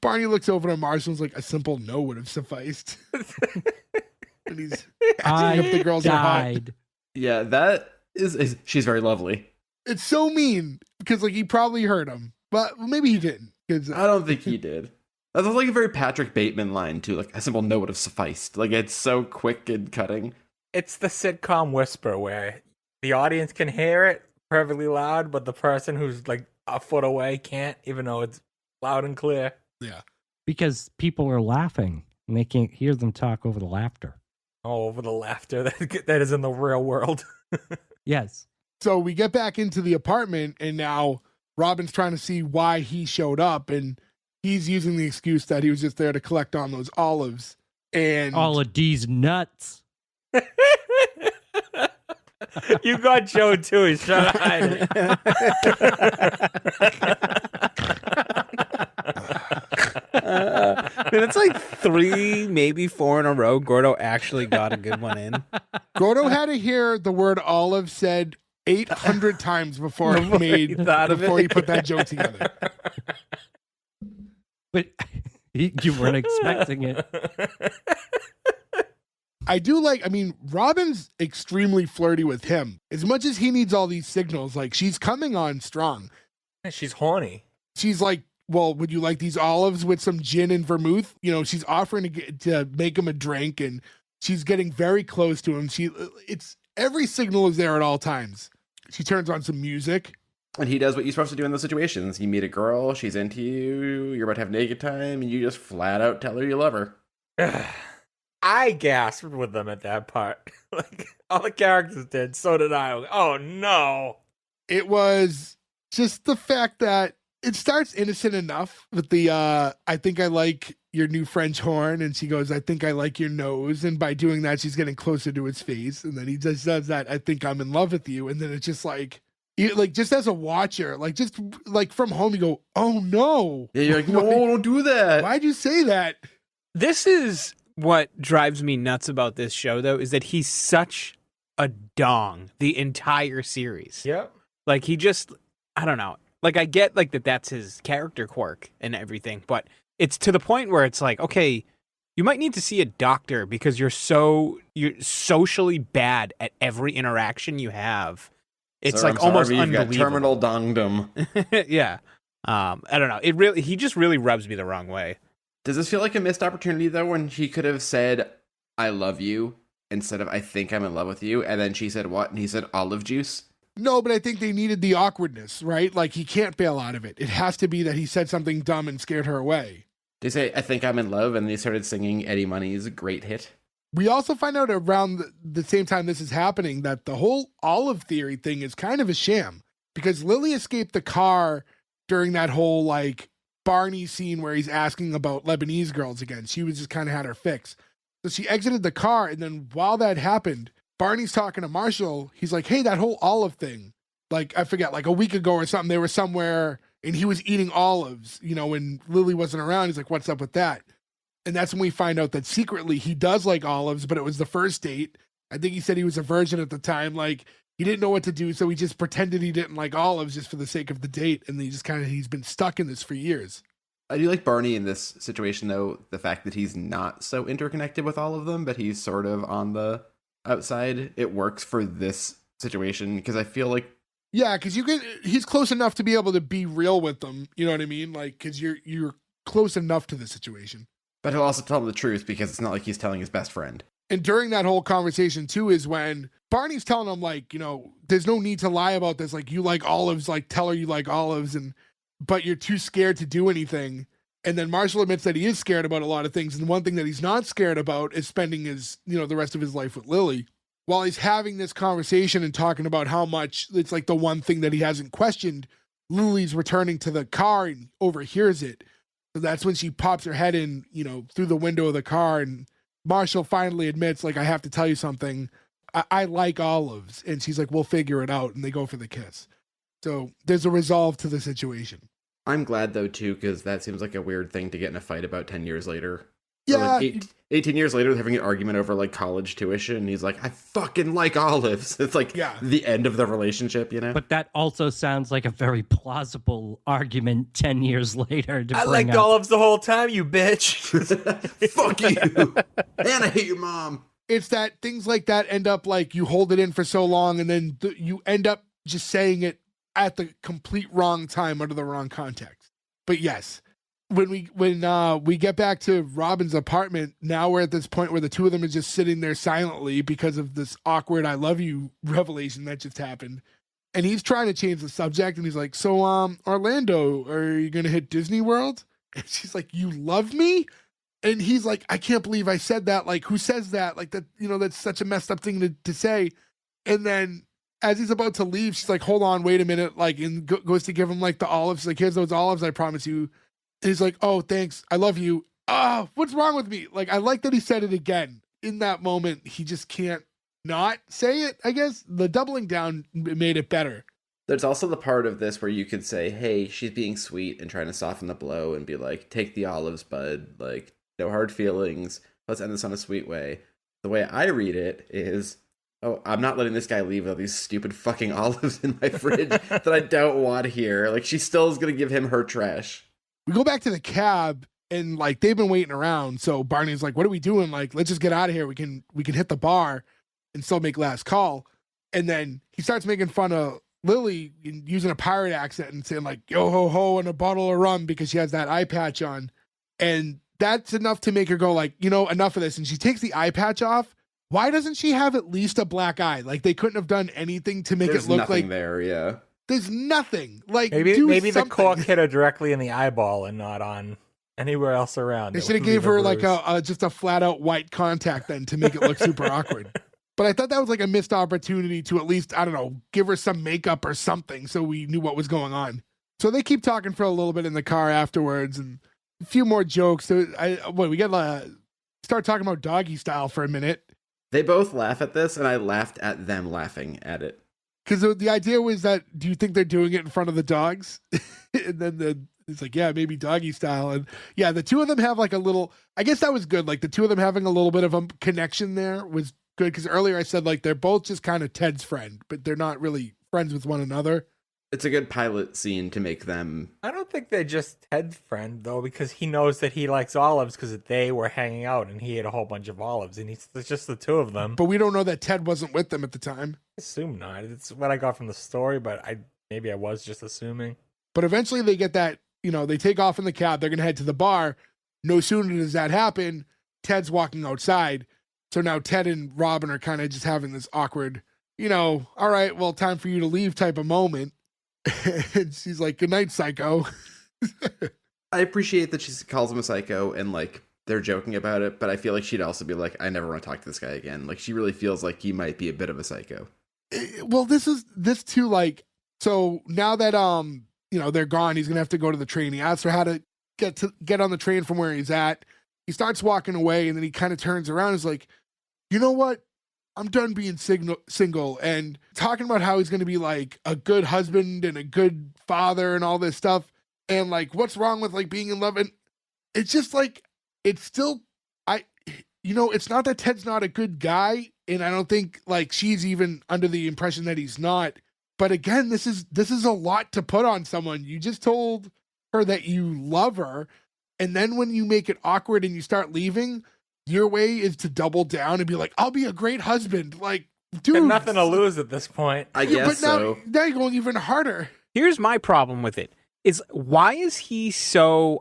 Barney looks over to Marshall and is like, a simple no would have sufficed. And he's asking if the girls are hot. died. Yeah, that is she's very lovely. It's so mean because like he probably heard him, but maybe he didn't. Because I don't think he did. That's like a very Patrick Bateman line too. Like, a simple no would have sufficed. Like, it's so quick and cutting. It's the sitcom whisper where the audience can hear it perfectly loud, but the person who's like a foot away can't, even though it's loud and clear. yeah. Because people are laughing and they can't hear them talk over the laughter. Oh, over the laughter that is in the real world. Yes. So we get back into the apartment, and now Robin's trying to see why he showed up, and he's using the excuse that he was just there to collect on those olives. And All of these nuts. You got Joe too. He's trying to hide I mean, it's like 3, maybe 4 in a row. Gordo actually got a good one in. Gordo had to hear the word olive said 800 times before he put that joke together. But you weren't expecting it. I mean, Robin's extremely flirty with him. As much as he needs all these signals, like, she's coming on strong. She's horny. She's like, well, would you like these olives with some gin and vermouth? You know, she's offering to make him a drink, and she's getting very close to him. Every signal is there at all times. She turns on some music. And he does what you're supposed to do in those situations. You meet a girl, she's into you, you're about to have naked time, and you just flat out tell her you love her. I gasped with them at that part. Like, all the characters did. So did I. Oh, no. It was just the fact that it starts innocent enough with the, I think I like your new French horn. And she goes, I think I like your nose. And by doing that, she's getting closer to his face. And then he just does that, I think I'm in love with you. And then it's just like just as a watcher, just from home, you go, oh, no. Yeah, you're like, no, don't do that. Why'd you say that? This is what drives me nuts about this show, though, is that he's such a dong the entire series. Yep. Like, he just, I don't know. Like, I get, like, that's his character quirk and everything, but it's to the point where it's like, okay, you might need to see a doctor because you're socially bad at every interaction you have. It's Sir, like I'm almost sorry, you've got unbelievable. terminal dongdom. Yeah. I don't know. He just really rubs me the wrong way. Does this feel like a missed opportunity, though, when he could have said, I love you, instead of I think I'm in love with you, and then she said what? And he said olive juice? No, but I think they needed the awkwardness, right? Like, he can't bail out of it. It has to be that he said something dumb and scared her away. They say, I think I'm in love, and they started singing Eddie Money's great hit. We also find out around the same time this is happening that the whole olive theory thing is kind of a sham, because Lily escaped the car during that whole, Barney scene where he's asking about Lebanese girls again. She was just kind of had her fix. So she exited the car, and then while that happened, Barney's talking to Marshall. He's like, hey, that whole olive thing, I forget, a week ago or something, they were somewhere and he was eating olives, when Lily wasn't around. He's like, what's up with that? And that's when we find out that secretly he does like olives, but it was the first date. I think he said he was a virgin at the time. He didn't know what to do, so he just pretended he didn't like olives just for the sake of the date, and he's been stuck in this for years. I do like Barney in this situation, though, the fact that he's not so interconnected with all of them, but he's sort of on the outside. It works for this situation, because I feel like... Yeah, because he's close enough to be able to be real with them, you know what I mean? Because you're close enough to the situation. But he'll also tell him the truth, because it's not like he's telling his best friend. And during that whole conversation, too, is when Barney's telling him, there's no need to lie about this. You like olives, tell her you like olives, but you're too scared to do anything. And then Marshall admits that he is scared about a lot of things. And one thing that he's not scared about is spending his, the rest of his life with Lily. While he's having this conversation and talking about how much it's the one thing that he hasn't questioned, Lily's returning to the car and overhears it. So that's when she pops her head in, through the window of the car, and Marshall finally admits, I have to tell you something. I like olives. And she's like, we'll figure it out. And they go for the kiss. So there's a resolve to the situation. I'm glad, though, too, because that seems like a weird thing to get in a fight about 10 years later. Yeah. 18 years later, having an argument over, college tuition, and he's like, I fucking like olives. It's the end of the relationship, But that also sounds like a very plausible argument 10 years later. I liked olives the whole time, you bitch. Fuck you. And I hate your mom. It's that things like that end up you hold it in for so long, and then you end up just saying it at the complete wrong time under the wrong context. But yes, when we get back to Robin's apartment, now we're at this point where the two of them are just sitting there silently because of this awkward I love you revelation that just happened. And he's trying to change the subject, and he's like, so Orlando, are you gonna hit Disney World? And she's like, you love me? And he's like, I can't believe I said that. Who says that? That, that's such a messed up thing to say. And then as he's about to leave, she's like, hold on, wait a minute. And goes to give him the olives. Here's those olives, I promise you. And he's like, oh, thanks. I love you. Oh, what's wrong with me? I like that he said it again. In that moment, he just can't not say it, I guess. The doubling down made it better. There's also the part of this where you could say, hey, she's being sweet and trying to soften the blow and be like, take the olives, bud. Like, no hard feelings. Let's end this on a sweet way. The way I read it is, oh, I'm not letting this guy leave all these stupid fucking olives in my fridge that I don't want here. Like, she still is going to give him her trash. We go back to the cab and like they've been waiting around. So Barney's like, what are we doing? Like, let's just get out of here. We can hit the bar and still make last call. And then he starts making fun of Lily using a pirate accent and saying like, yo ho ho, and a bottle of rum because she has that eye patch on. And that's enough to make her go like, enough of this. And she takes the eye patch off. Why doesn't she have at least a black eye? Like they couldn't have done anything to make There's it look nothing like there, yeah. There's nothing. Like maybe the something. cork hit her directly in the eyeball and not on anywhere else around. They should have gave her like just a flat out white contact then to make it look super awkward. But I thought that was like a missed opportunity to at least, I don't know, give her some makeup or something so we knew what was going on. So they keep talking for a little bit in the car afterwards and a few more jokes. So we got to start talking about doggy style for a minute. They both laugh at this, and I laughed at them laughing at it. Because the idea was that, do you think they're doing it in front of the dogs? And then it's like, yeah, maybe doggy style. And yeah, the two of them have like a little, I guess that was good. Like the two of them having a little bit of a connection there was good. Because earlier I said like they're both just kind of Ted's friend, but they're not really friends with one another. It's a good pilot scene to make them. I don't think they're just Ted's friend though, because he knows that he likes olives because they were hanging out and he ate a whole bunch of olives, and it's just the two of them. But we don't know that Ted wasn't with them at the time. I assume not. It's what I got from the story, but maybe I was just assuming. But eventually they get that, they take off in the cab. They're going to head to the bar. No sooner does that happen, Ted's walking outside. So now Ted and Robin are kind of just having this awkward, all right, well, time for you to leave type of moment. And she's like, good night, psycho. I appreciate that she calls him a psycho and like they're joking about it, but I feel like she'd also be like, I never want to talk to this guy again. Like she really feels like he might be a bit of a psycho. Well, this too, like, so now that they're gone, he's gonna have to go to the train. He asks her how to get on the train from where he's at. He starts walking away and then he kind of turns around and is like, you know what? I'm done being single, and talking about how he's going to be like a good husband and a good father and all this stuff. And like, what's wrong with like being in love? And it's just like, it's still, it's not that Ted's not a good guy. And I don't think like she's even under the impression that he's not. But again, this is a lot to put on someone. You just told her that you love her. And then when you make it awkward and you start leaving, your way is to double down and be like, I'll be a great husband. Like, dude. Got nothing to lose at this point. I guess so. Now you're going even harder. Here's my problem with it. Is why is he so,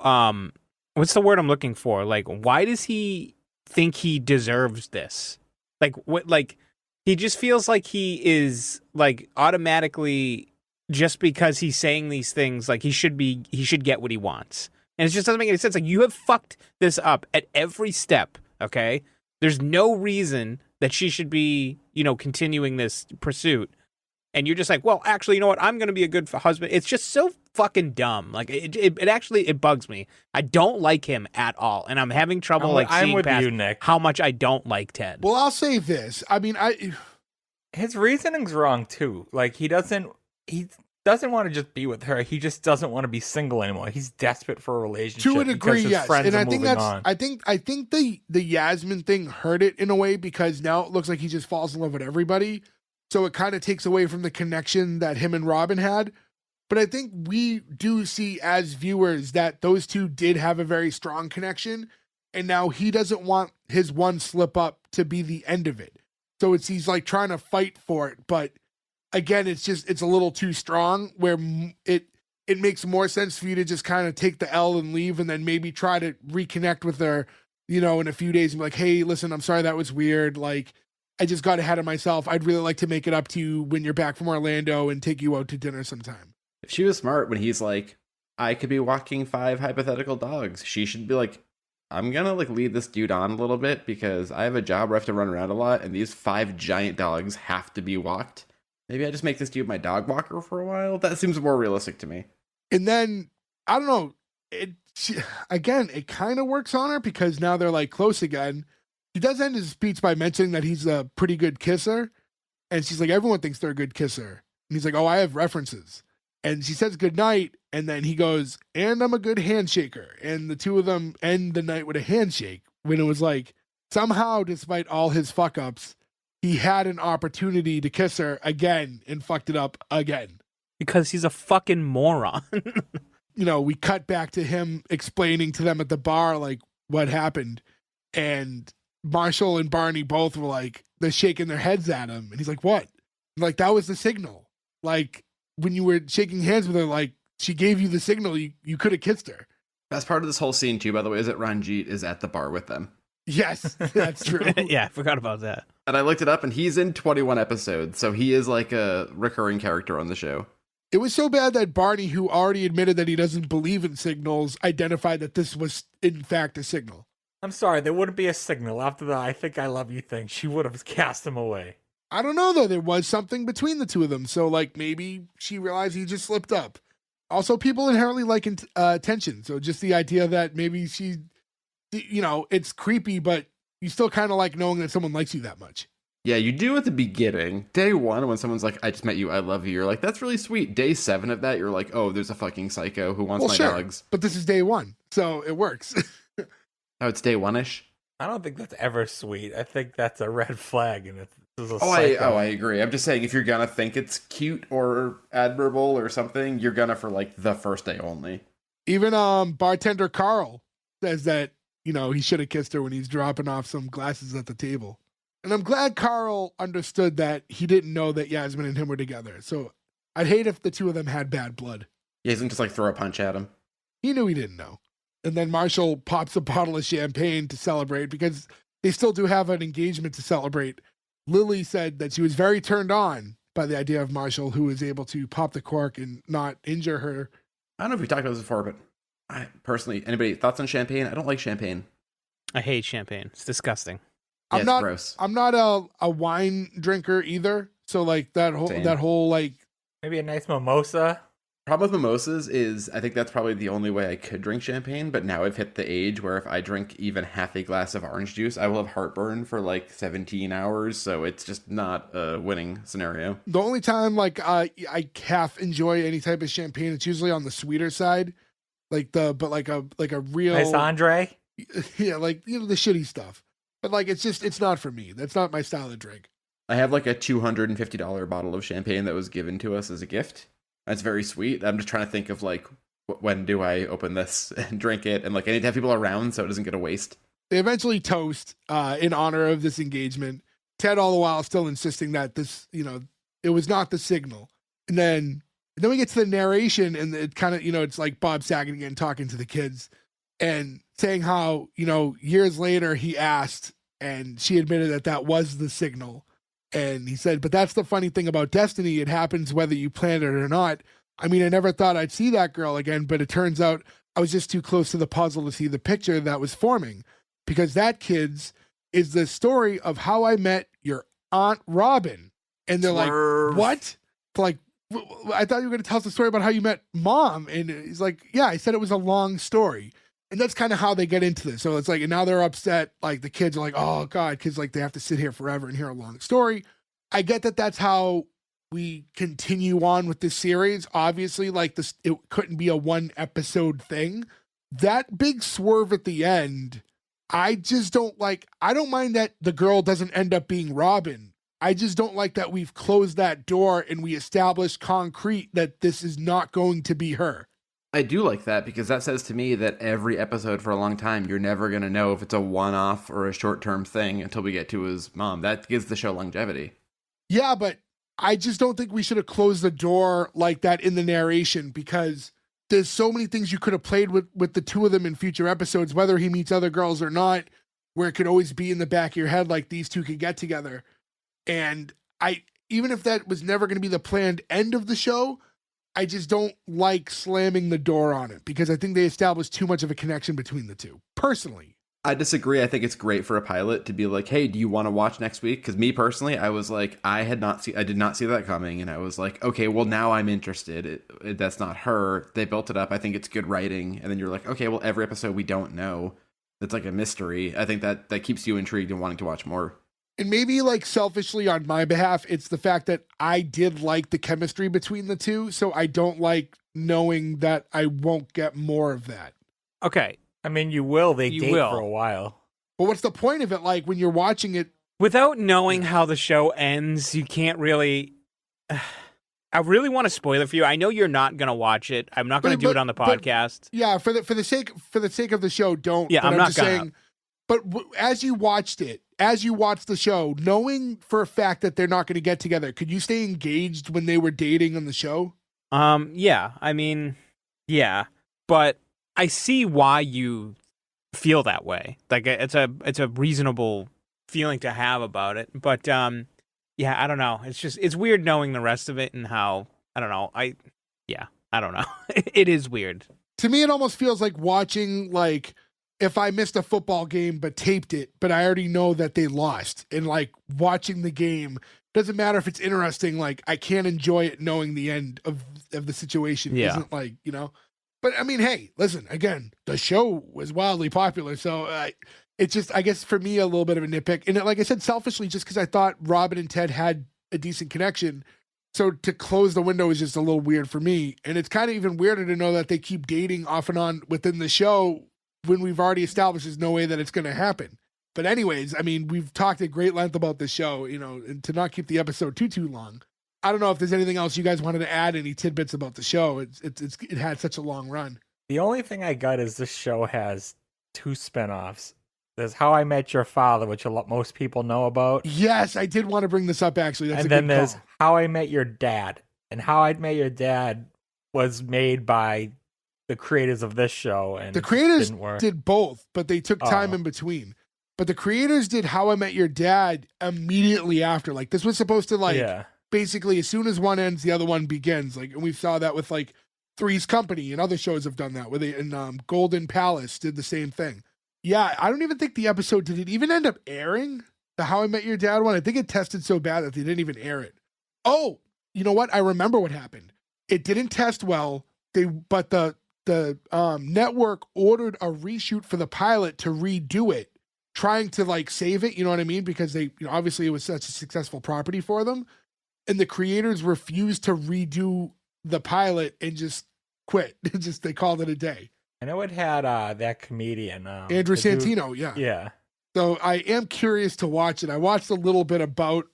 what's the word I'm looking for? Like, why does he think he deserves this? Like, what, like, he just feels like he is, like, automatically, just because he's saying these things, like, he should get what he wants. And it just doesn't make any sense. Like, you have fucked this up at every step. Okay, there's no reason that she should be, continuing this pursuit. And you're just like, well, actually, you know what? I'm going to be a good husband. It's just so fucking dumb. Like it actually bugs me. I don't like him at all. And I'm having trouble seeing past you, Nick. How much I don't like Ted. Well, I'll say this. I mean, his reasoning's wrong too. Like he doesn't want to just be with her. He just doesn't want to be single anymore. He's desperate for a relationship. To a degree, yes. And I think on. I think the Yasmin thing hurt it in a way because now it looks like he just falls in love with everybody. So it kind of takes away from the connection that him and Robin had. But I think we do see as viewers that those two did have a very strong connection. And now he doesn't want his one slip up to be the end of it. So he's like trying to fight for it. But again, it's a little too strong where it makes more sense for you to just kind of take the L and leave and then maybe try to reconnect with her, in a few days and be like, hey, listen, I'm sorry that was weird. Like, I just got ahead of myself. I'd really like to make it up to you when you're back from Orlando and take you out to dinner sometime. If she was smart when he's like, I could be walking 5 hypothetical dogs, she should be like, I'm gonna like lead this dude on a little bit because I have a job where I have to run around a lot and these 5 giant dogs have to be walked. Maybe I just make this dude my dog walker for a while. That seems more realistic to me. And then, I don't know, it kind of works on her because now they're like close again. he does end his speech by mentioning that he's a pretty good kisser. And she's like, everyone thinks they're a good kisser. And he's like, oh, I have references. And she says goodnight. And then he goes, and I'm a good handshaker. And the two of them end the night with a handshake when it was like, somehow, despite all his fuck ups, he had an opportunity to kiss her again and fucked it up again. Because he's a fucking moron. We cut back to him explaining to them at the bar, like, what happened. And Marshall and Barney both were like, they're shaking their heads at him. And he's like, what? Like, that was the signal. Like, when you were shaking hands with her, like, she gave you the signal. You could have kissed her. Best part of this whole scene, too, by the way, is that Ranjit is at the bar with them. Yes, that's true. Yeah, I forgot about that. And I looked it up, and he's in 21 episodes, so he is like a recurring character on the show. It was so bad that Barney, who already admitted that he doesn't believe in signals, identified that this was, in fact, a signal. I'm sorry, there wouldn't be a signal after the I think I love you thing. She would have cast him away. I don't know, though. There was something between the two of them. So, like, maybe she realized he just slipped up. Also, people inherently like attention. So just the idea that maybe she, it's creepy, but you still kind of like knowing that someone likes you that much. Yeah, you do at the beginning. Day 1, when someone's like, I just met you, I love you. You're like, that's really sweet. Day 7 of that, you're like, oh, there's a fucking psycho who wants my dogs. But this is day 1, so it works. Oh, it's day 1-ish? I don't think that's ever sweet. I think that's a red flag, and this is a I agree. I'm just saying, if you're gonna think it's cute or admirable or something, you're gonna for like the first day only. Even bartender Carl says that, he should have kissed her when he's dropping off some glasses at the table. And I'm glad Carl understood that he didn't know that Yasmin and him were together. So I'd hate if the two of them had bad blood. Yeah, he's gonna just like throw a punch at him. He knew he didn't know. And then Marshall pops a bottle of champagne to celebrate because they still do have an engagement to celebrate. Lily said that she was very turned on by the idea of Marshall, who was able to pop the cork and not injure her. I don't know if we talked about this before, but I personally, anybody thoughts on champagne? I don't like champagne. I hate champagne. It's disgusting. Yeah, it's gross. I'm not a wine drinker either. So like that whole like maybe a nice mimosa. Problem with mimosas is I think that's probably the only way I could drink champagne, but now I've hit the age where if I drink even half a glass of orange juice, I will have heartburn for like 17 hours, so it's just not a winning scenario. The only time like I half enjoy any type of champagne, it's usually on the sweeter side. Like a real Nice Andre? Yeah, like the shitty stuff. But like it's not for me. That's not my style of drink. I have like a $250 bottle of champagne that was given to us as a gift. That's very sweet. I'm just trying to think of like, when do I open this and drink it? And like, I need to have people around so it doesn't get a waste. They eventually toast in honor of this engagement. Ted all the while still insisting that this, it was not the signal. And then we get to the narration and it kind of, it's like Bob Saget again talking to the kids and saying how, years later he asked and she admitted that was the signal. And he said, but that's the funny thing about destiny. It happens whether you plan it or not. I mean, I never thought I'd see that girl again, but it turns out I was just too close to the puzzle to see the picture that was forming. Because that, kids, is the story of how I met your Aunt Robin. And they're like, what? Like, I thought you were going to tell us the story about how you met Mom. And he's like, yeah, I said it was a long story. And that's kind of how they get into this. So it's like, and now they're upset. Like the kids are like, oh God, because like they have to sit here forever and hear a long story. I get that that's how we continue on with this series. Obviously, like this, it couldn't be a 1 episode thing. That big swerve at the end, I just don't like. I don't mind that the girl doesn't end up being Robin. I just don't like that we've closed that door and we established concrete that this is not going to be her. I do like that because that says to me that every episode for a long time, you're never going to know if it's a one-off or a short-term thing until we get to his mom. That gives the show longevity. Yeah, but I just don't think we should have closed the door like that in the narration because there's so many things you could have played with the two of them in future episodes, whether he meets other girls or not, where it could always be in the back of your head like these two could get together. And even if that was never going to be the planned end of the show, I just don't like slamming the door on it because I think they established too much of a connection between the two. Personally. I disagree. I think it's great for a pilot to be like, hey, do you want to watch next week? Because me personally, I was like, I did not see that coming. And I was like, okay, well, now I'm interested. That's not her. They built it up. I think it's good writing. And then you're like, okay, well, every episode we don't know. that's like a mystery. I think that keeps you intrigued and wanting to watch more. And maybe like selfishly on my behalf, it's the fact that I did like the chemistry between the two. So I don't like knowing that I won't get more of that. Okay. I mean, you will. They You date will. for a while. But what's the point of it? Like when you're watching it, Without knowing how the show ends, you can't really. I really want to spoil it for you. I know you're not gonna watch it. I'm not gonna do it on the podcast. yeah, for the sake of the show, don't. Yeah, but I'm not just gonna. saying. But as you watched the show, knowing for a fact that they're not going to get together, could you stay engaged when they were dating on the show? Yeah. I mean, yeah, but I see why you feel that way. Like it's a reasonable feeling to have about it. But yeah, I don't know. It's weird knowing the rest of it and how I don't know. I don't know. It is weird. To me, it almost feels like watching like if I missed a football game but taped it, but I already know that they lost, and like watching the game doesn't matter if it's interesting. Like I can't enjoy it knowing the end of the situation. Yeah. Isn't like, you know. But I mean, hey, listen, again, the show was wildly popular, so it's just, I guess, for me, a little bit of a nitpick. And like I said, selfishly, just because I thought Robin and Ted had a decent connection. So to close the window is just a little weird for me. And it's kind of even weirder to know that they keep dating off and on within the show when we've already established there's no way that it's going to happen. But anyways, I mean, we've talked at great length about the show, you know, and to not keep the episode too long. I don't know if there's anything else you guys wanted to add, any tidbits about the show. It had such a long run. The only thing I got is this show has 2 spinoffs. There's How I Met Your Father, which most people know about. Yes, I did want to bring this up, actually. That's and a then good there's call. How I Met Your Dad. And How I Met Your Dad was made by the creators of this show. And The creators didn't work. did both, but they took time in between. But the creators did How I Met Your Dad immediately after. Like, this was supposed to, like, basically, as soon as one ends, the other one begins. Like, and we saw that with, like, Three's Company and other shows have done that. Where they, and Golden Palace did the same thing. Yeah, I don't even think the episode, did it even end up airing? The How I Met Your Dad one? I think it tested so bad that they didn't even air it. Oh, you know what? I remember what happened. It didn't test well. But the network ordered a reshoot for the pilot to redo it, trying to like save it. You know what I mean? Because they, you know, obviously it was such a successful property for them, and the creators refused to redo the pilot and just quit. They called it a day. I know it had that comedian Andrew Santino. Yeah. So I am curious to watch it. I watched a little bit about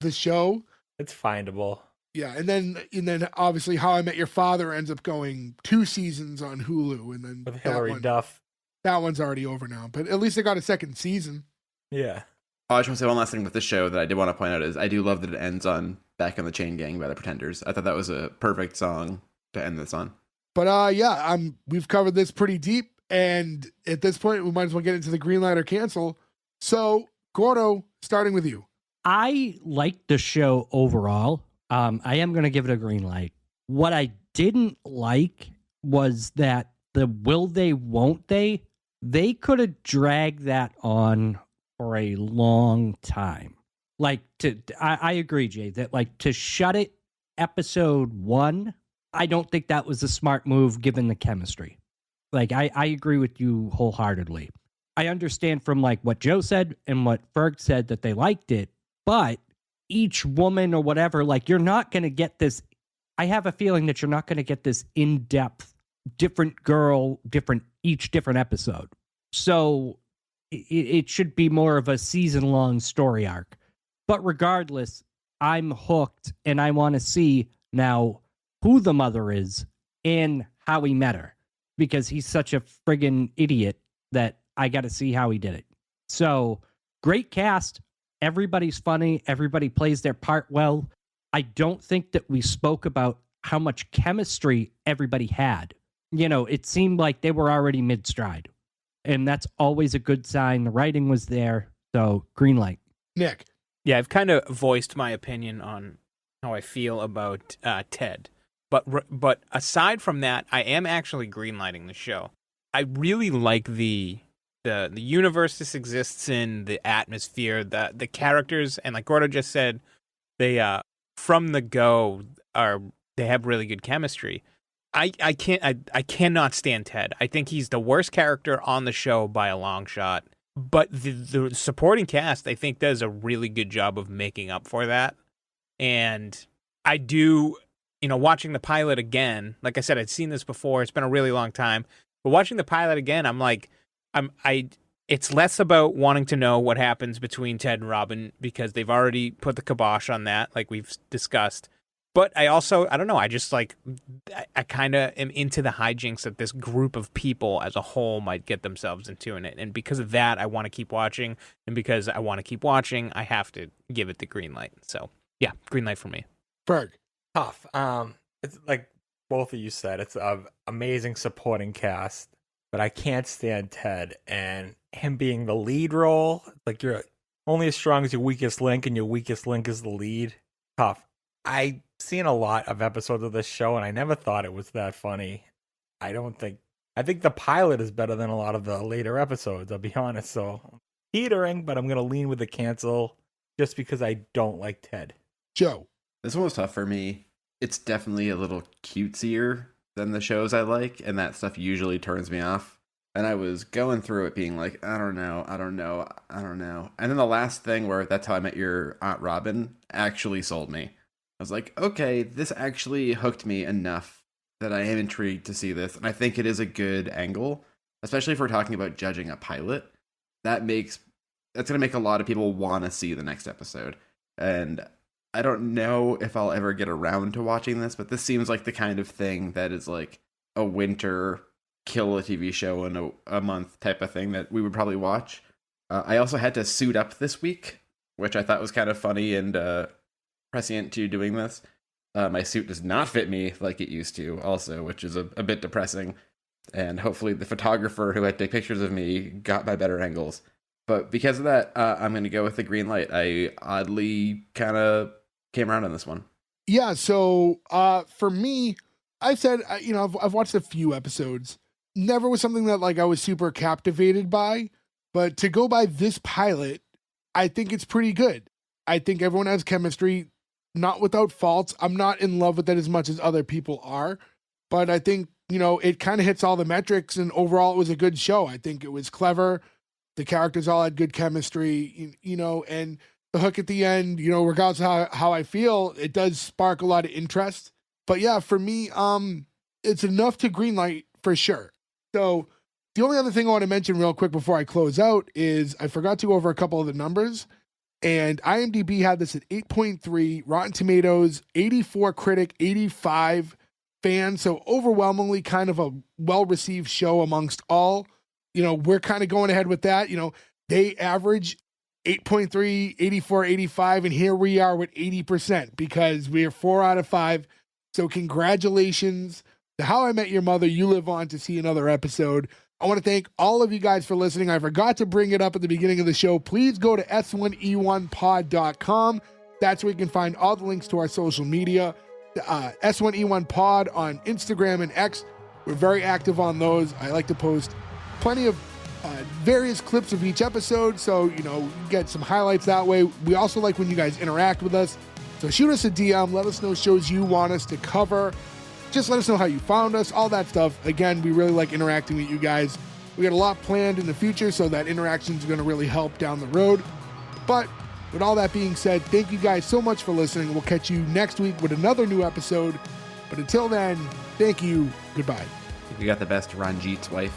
the show. It's findable. Yeah, and then obviously How I Met Your Father ends up going 2 seasons on Hulu, and then With Hilary Duff. That one's already over now, but at least they got a second season. Yeah. Oh, I just want to say one last thing with this show that I did want to point out is I do love that it ends on Back on the Chain Gang by the Pretenders. I thought that was a perfect song to end this on. But yeah, we've covered this pretty deep, and at this point, we might as well get into the green light or cancel. So, Gordo, starting with you. I liked the show overall. I am going to give it a green light. What I didn't like was that the will they, won't they could have dragged that on for a long time. Like, I agree, Jay, that like to shut it episode 1, I don't think that was a smart move given the chemistry. Like, I agree with you wholeheartedly. I understand from like what Joe said and what Ferg said that they liked it, but each woman or whatever, like you're not going to get this. I have a feeling that you're not going to get this in-depth, different girl, each different episode. So it should be more of a season-long story arc. But regardless, I'm hooked and I want to see now who the mother is and how he met her, because he's such a friggin' idiot that I got to see how he did it. So great cast. Everybody's funny. Everybody plays their part well. I don't think that we spoke about how much chemistry everybody had. You know, it seemed like they were already mid-stride. And that's always a good sign. The writing was there. So, green light. Nick. Yeah, I've kind of voiced my opinion on how I feel about Ted. But aside from that, I am actually greenlighting the show. I really like the universe this exists in, the atmosphere, the characters, and like Gordo just said, they from the go they have really good chemistry. I cannot stand Ted. I think he's the worst character on the show by a long shot. But the supporting cast, I think, does a really good job of making up for that. And I do, watching the pilot again, like I said, I'd seen this before. It's been a really long time. But watching the pilot again, I'm like, it's less about wanting to know what happens between Ted and Robin because they've already put the kibosh on that, like we've discussed. But I don't know, I just like, I kind of am into the hijinks that this group of people as a whole might get themselves into in it. And because of that, I want to keep watching. And because I want to keep watching, I have to give it the green light. So, yeah, green light for me. Berg. Tough. It's like both of you said, it's an amazing supporting cast, but I can't stand Ted. And him being the lead role, like you're only as strong as your weakest link, and your weakest link is the lead. Tough. I've seen a lot of episodes of this show, and I never thought it was that funny. I think the pilot is better than a lot of the later episodes, I'll be honest. So teetering, but I'm going to lean with the cancel just because I don't like Ted. Joe. This one was tough for me. It's definitely a little cutesier than the shows I like, and that stuff usually turns me off. And I was going through it being like, I don't know. And then the last thing where That's How I Met Your Aunt Robin actually sold me. I was like, okay, this actually hooked me enough that I am intrigued to see this. And I think it is a good angle, especially if we're talking about judging a pilot. That's going to make a lot of people want to see the next episode. And I don't know if I'll ever get around to watching this, but this seems like the kind of thing that is like a winter kill a TV show in a month type of thing that we would probably watch. I also had to suit up this week, which I thought was kind of funny and prescient to doing this. My suit does not fit me like it used to also, which is a bit depressing. And hopefully the photographer who had to take pictures of me got my better angles. But because of that, I'm going to go with the green light. I oddly kind of came around on this one. Yeah, so for me, I said, I've watched a few episodes. Never was something that like I was super captivated by. But to go by this pilot, I think it's pretty good. I think everyone has chemistry, not without faults. I'm not in love with it as much as other people are. But I think, it kind of hits all the metrics, and overall it was a good show. I think it was clever. The characters all had good chemistry, and the hook at the end, regardless of how I feel, it does spark a lot of interest. But yeah, for me, it's enough to greenlight for sure. So the only other thing I want to mention real quick before I close out is I forgot to go over a couple of the numbers. And IMDb had this at 8.3, Rotten Tomatoes, 84 critic, 85 fans. So overwhelmingly kind of a well-received show amongst all. We're kind of going ahead with that. They average 8.3, 84, 85, and here we are with 80% because we are 4 out of 5. So congratulations to How I Met Your Mother. You live on to see another episode. I want to thank all of you guys for listening. I forgot to bring it up at the beginning of the show. Please go to S1E1pod.com. That's where you can find all the links to our social media. S1E1 Pod on Instagram and X. We're very active on those. I like to post plenty of various clips of each episode, so you get some highlights that way. We also like when you guys interact with us, so shoot us a DM, let us know shows you want us to cover, just let us know how you found us, all that stuff. Again, we really like interacting with you guys. We got a lot planned in the future, so that interaction is going to really help down the road. But with all that being said, thank you guys so much for listening. We'll catch you next week with another new episode, but until then, thank you, goodbye. We got the best Ranjit's wife.